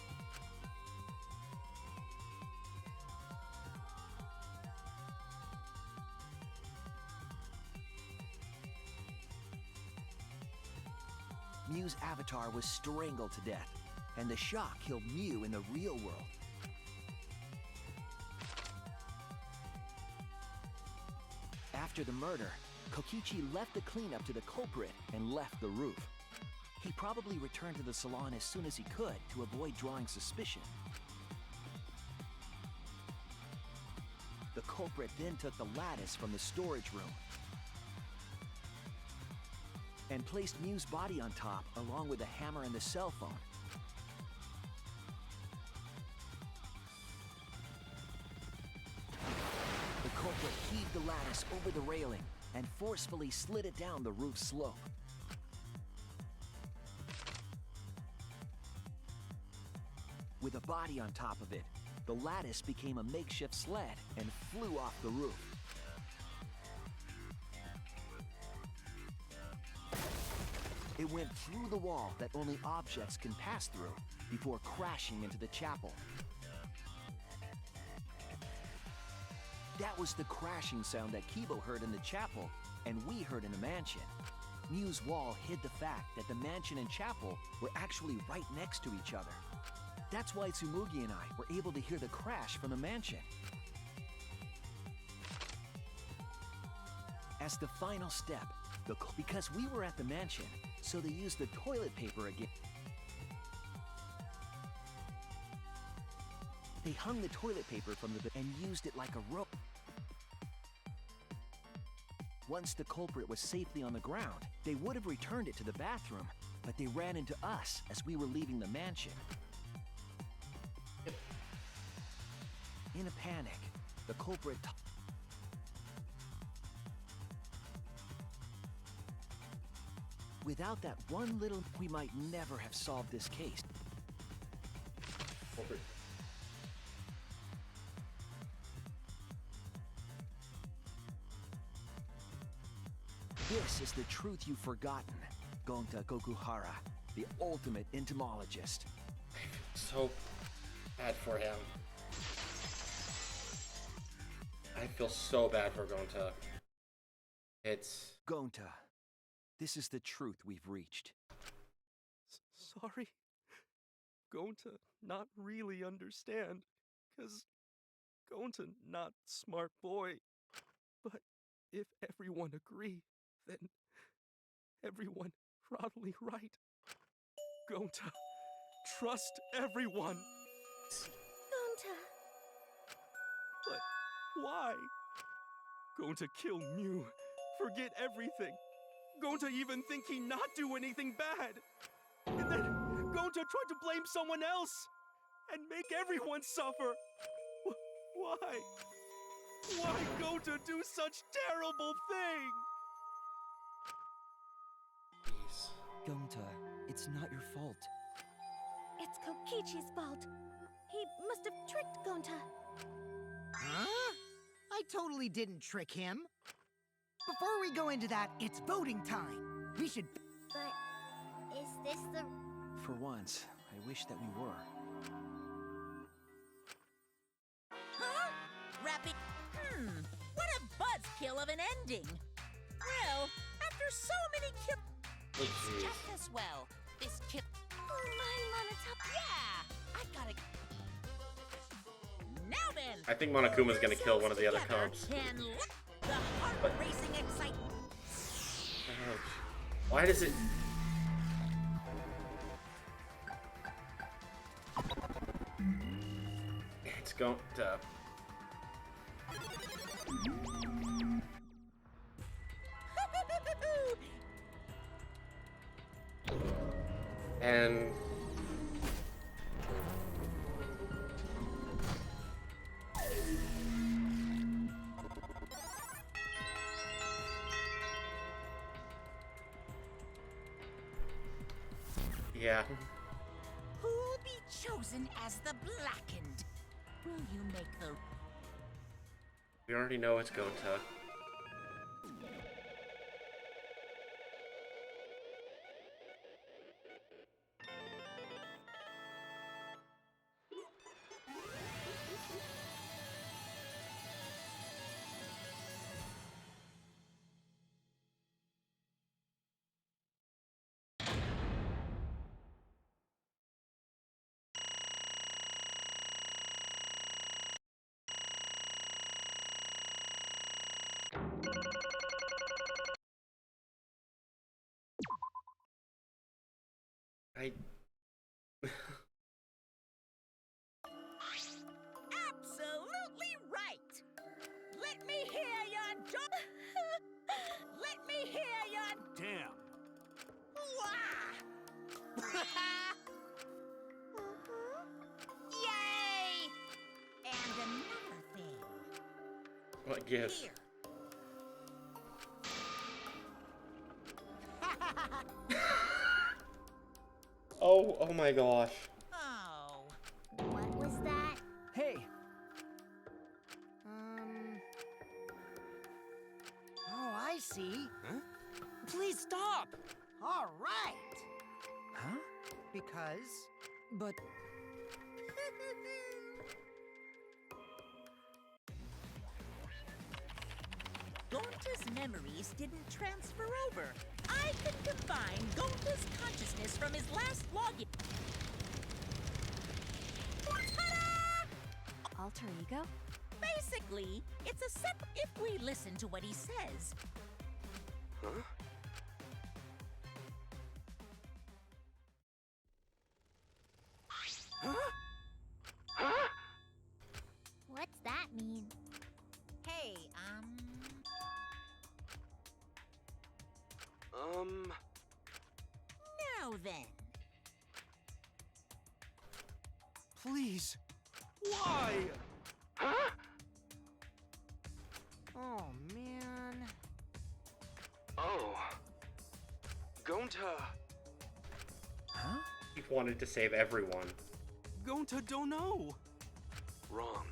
Mew's avatar was strangled to death, and the shock killed Mew in the real world. After the murder, Kokichi left the cleanup to the culprit and left the roof. He probably returned to the salon as soon as he could to avoid drawing suspicion. The culprit then took the lattice from the storage room and placed Mew's body on top along with the hammer and the cell phone. The culprit heaved the lattice over the railing and forcefully slid it down the roof slope. With a body on top of it, the lattice became a makeshift sled and flew off the roof. It went through the wall that only objects can pass through before crashing into the chapel. That was the crashing sound that Kibo heard in the chapel and we heard in the mansion. Mew's wall hid the fact that the mansion and chapel were actually right next to each other. That's why Tsumugi and I were able to hear the crash from the mansion. As the final step, because we were at the mansion, so they used the toilet paper again. They hung the toilet paper from the and used it like a rope. Once the culprit was safely on the ground, they would have returned it to the bathroom, but they ran into us as we were leaving the mansion. In a panic, the culprit without that one little, we might never have solved this case.
Culprit.
This is the truth you've forgotten, Gonta Gokuhara, the ultimate entomologist.
So bad for him. I feel so bad for Gonta. It's...
Gonta, this is the truth we've reached.
Sorry. Going to not really understand, 'cause going to not smart boy. But if everyone agree, then everyone probably right. Going to trust everyone.
Gonta.
But why? Going to kill Mew forget everything. Gonta even think he not do anything bad. And then Gonta try to blame someone else and make everyone suffer. Why? Why Gonta do such terrible thing?
Gonta, it's not your fault.
It's Kokichi's fault. He must have tricked Gonta.
Huh? I totally didn't trick him. Before we go into that, it's voting time. We should...
But is this the...
For once, I wish that we were.
Huh? Rapping. What a buzzkill of an ending. Well, after so many kill. It's just as well. This kill.
Oh my, Monotop.
Yeah, I gotta. Now then.
I think Monokuma's gonna kill one of the other comps.
The heart racing excitement.
Why does it? It's going to. And yeah.
Who'll be chosen as the Blackened? Will you make the...
We already know it's Gonta.
Absolutely right! Let me hear your Let me hear your...
Damn.
Yay! And another thing.
What gives?
Here.
Oh my gosh.
Oh.
What was that?
Hey!
Oh, I see.
Huh? Please stop!
All right.
Huh?
Because...
But...
Gonta's memories didn't transfer over. I can combine Gonta's consciousness from his last login. Ta-da!
Alter ego?
Basically, it's a separate if we listen to what he says.
Huh?
What's that mean?
Hey, Now then.
Please. Why?
Oh, man.
Oh. Gonta.
Huh?
He wanted to save everyone.
Gonta don't know. Wrong.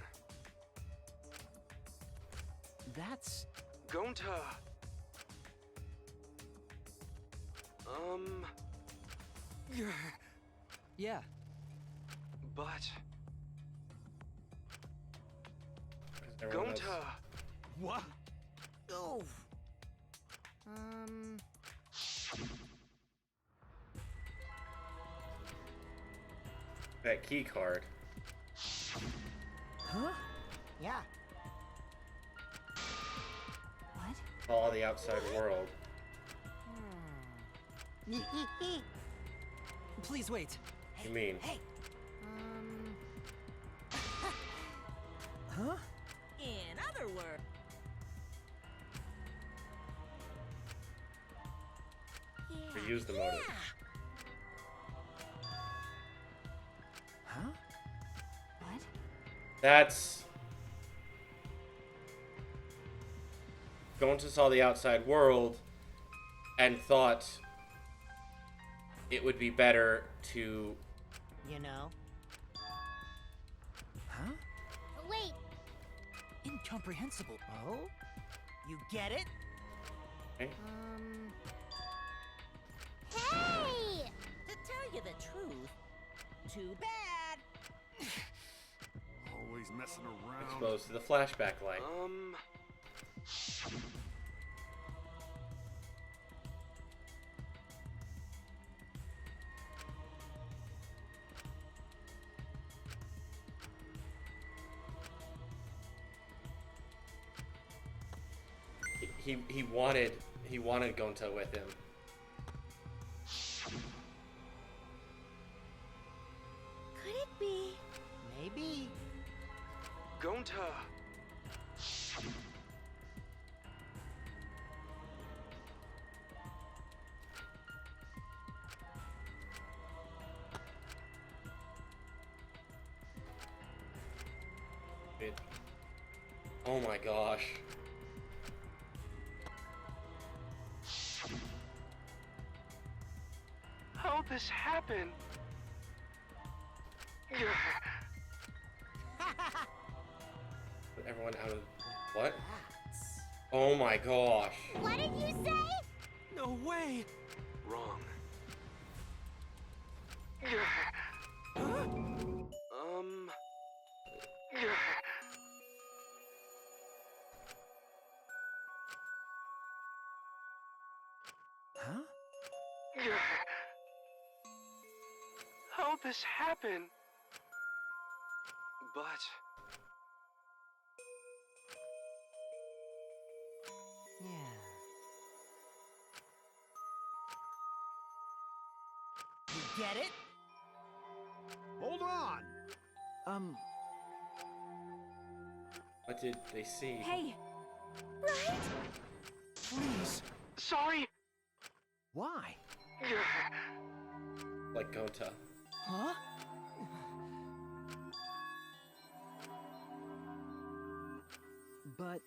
That's...
Gonta.
Yeah.
But...
Everyone knows.
Gonta. What?
Oh.
That key card.
Huh?
Yeah.
What?
All the outside world.
Please wait.
You mean?
Hey.
Huh?
In other words,
Or use the motive.
Huh?
What?
That's... Gonta saw the outside world and thought it would be better to...
You know?
Huh?
Wait,
Incomprehensible.
Oh? You get it?
Okay.
hey!
To tell you the truth, too bad.
Always messing around.
Exposed to the flashback light. He wanted Gonta with him.
Could it be?
Maybe.
Gonta.
Oh my gosh.
How'd this happen?
Put everyone out of... What? Oh my gosh.
What did you say?
No way! Wrong.
Huh?
How'd this happen? But...
Yeah. You get it?
Hold on!
What did they see?
Hey,
Please.
Sorry!
Why?
Like Gonta.
Huh? But...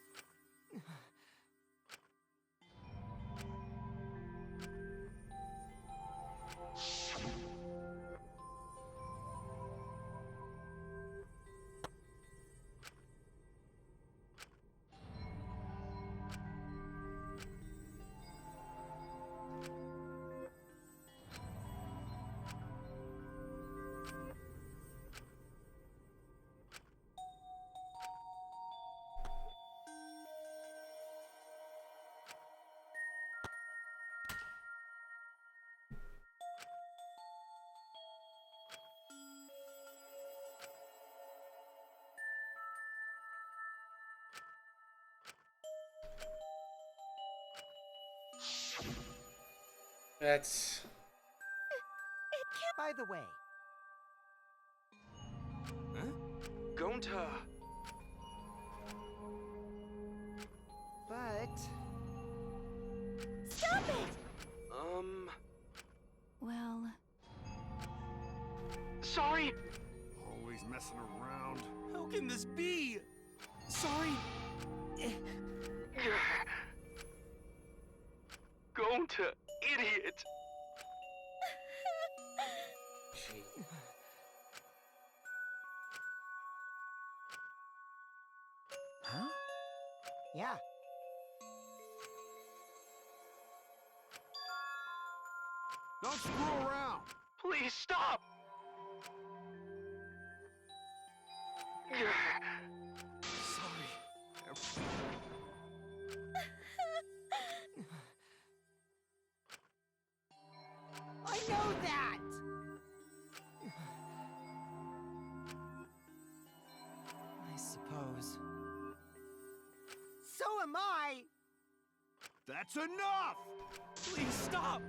That's...
By the way,
Gonta.
but...
Stop it!
well,
Sorry!
Always messing around.
How can this be? Sorry! Gonta, idiot!
She...
Huh?
Yeah.
Don't screw around!
Please stop! Sorry.
I know that!
I suppose.
So am I!
That's enough!
Please stop!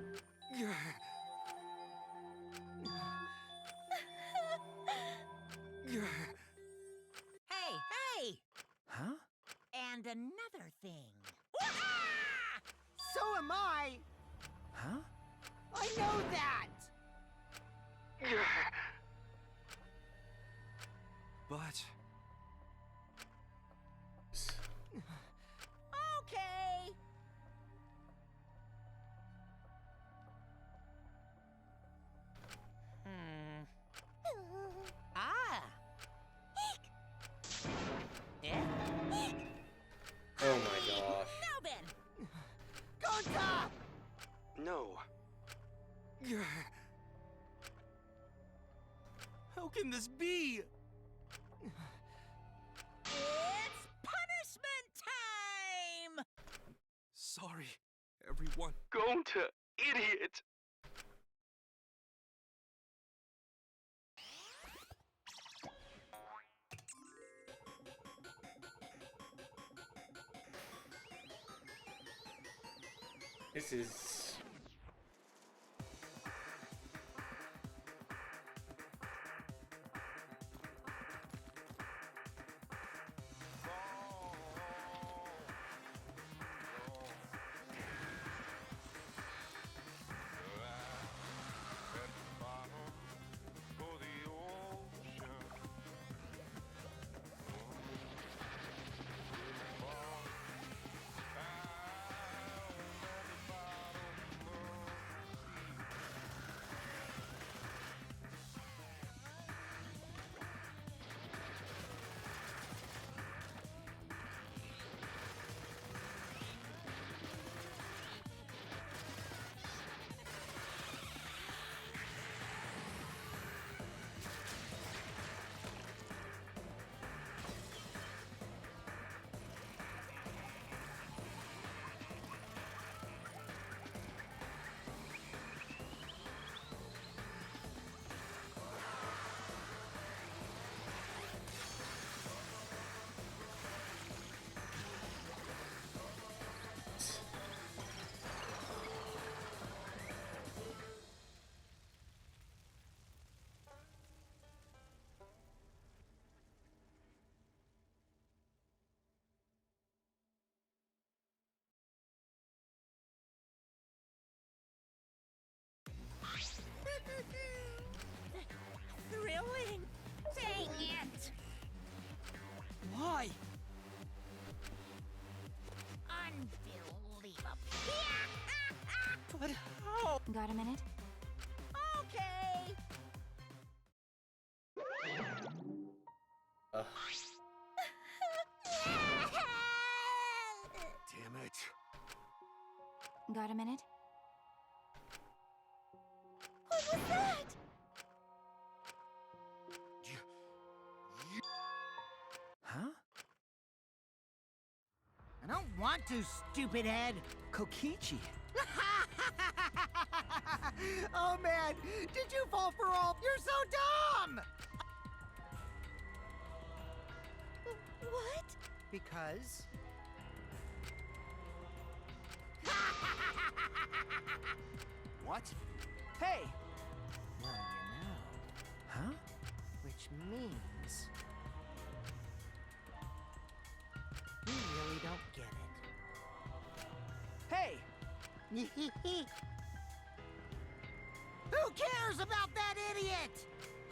Hey, hey!
Huh?
And another thing.
So am I!
Huh?
I know that!
But
Okay. Ah. Yeah.
Oh my gosh.
Now then.
Gota!
no. How can this be?
It's punishment time!
Sorry, everyone. Gonta, idiot!
This is...
Thrilling. Dang it.
Why?
Unbelievable.
But how?
Got a minute?
Okay.
Ugh.
Damn it.
Got a minute?
What was that?
Huh?
I don't want to, stupid head.
Kokichi.
Oh man, did you fall for all? You're so dumb!
What?
Because...
What?
Hey!
Well, you know.
Huh?
Which means... you really don't get
Hey!
it. Who cares about that idiot?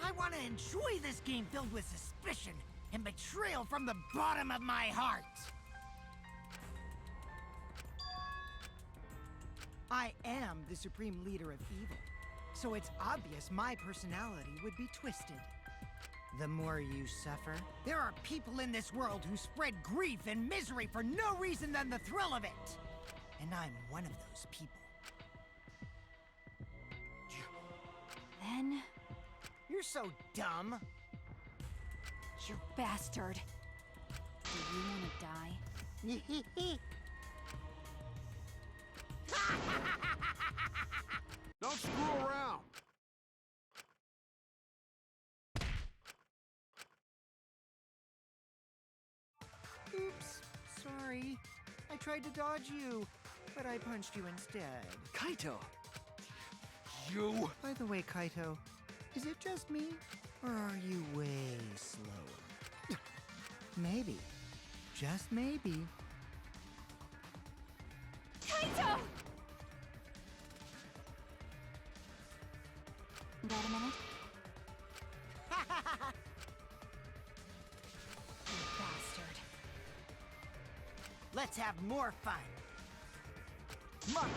I want to enjoy this game filled with suspicion and betrayal from the bottom of my heart. I am the supreme leader of evil, so it's obvious my personality would be twisted. The more you suffer, there are people in this world who spread grief and misery for no reason than the thrill of it. And I'm one of those people.
Then,
You're so dumb.
you bastard. Do you want to die?
Don't screw around.
Oops, sorry. I tried to dodge you, but I punched you instead.
Kaito! You!
By the way, Kaito, is it just me, or are you way slower? Maybe, just maybe.
Kaito!
Let's have more fun. Monkey.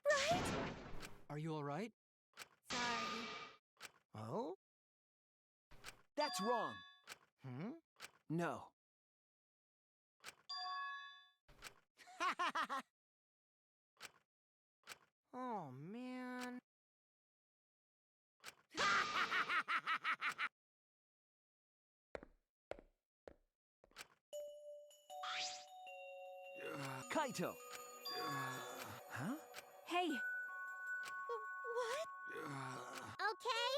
Right?
Are you alright?
Sorry.
Oh?
That's wrong.
Hmm?
No.
Oh, man.
Kaito. Huh?
Hey,
What? Okay?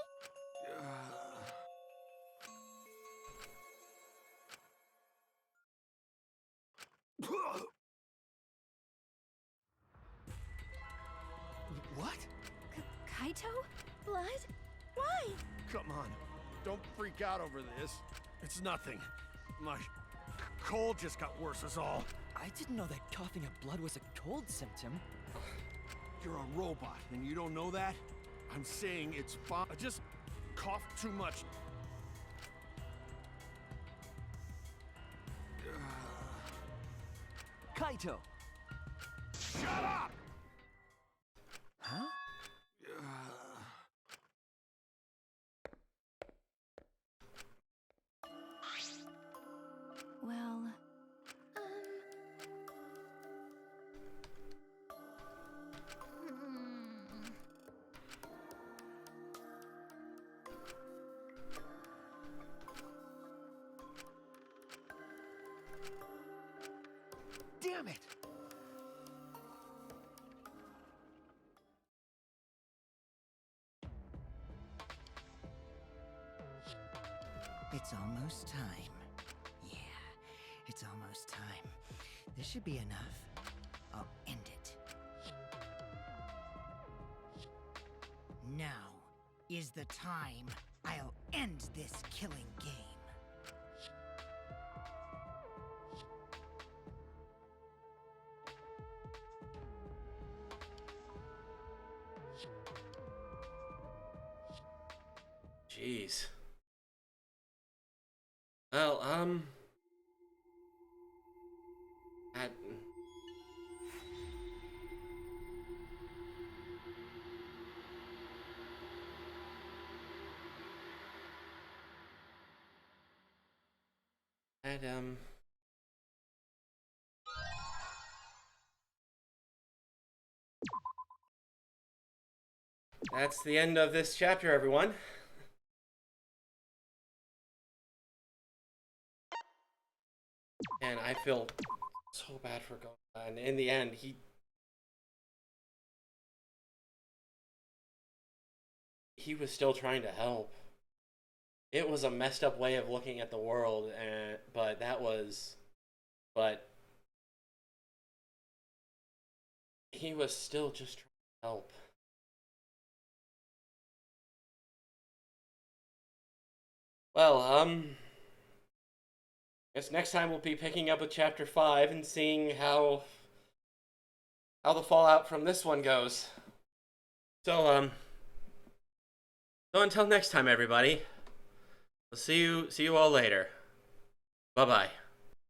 What?
Kaito?
Blood? Why?
Come on. Don't freak out over this. It's nothing. My cold just got worse is all.
I didn't know that coughing up blood was a cold symptom.
You're a robot and you don't know that? I'm saying it's fine. I just coughed too much.
Kaito.
Shut up!
Huh?
Well,
Hmm.
Damn it!
It's almost time. Yeah, it's almost time. This should be enough. I'll end it. Now is the time I'll end this killing game.
Jeez. Well, that's the end of this chapter, everyone. And I feel so bad for going. And in the end, he was still trying to help. It was a messed up way of looking at the world, but he was still just trying to help. Well, guess next time we'll be picking up with chapter 5 and seeing how the fallout from this one goes. So until next time, everybody. We'll see you all later. Bye-bye.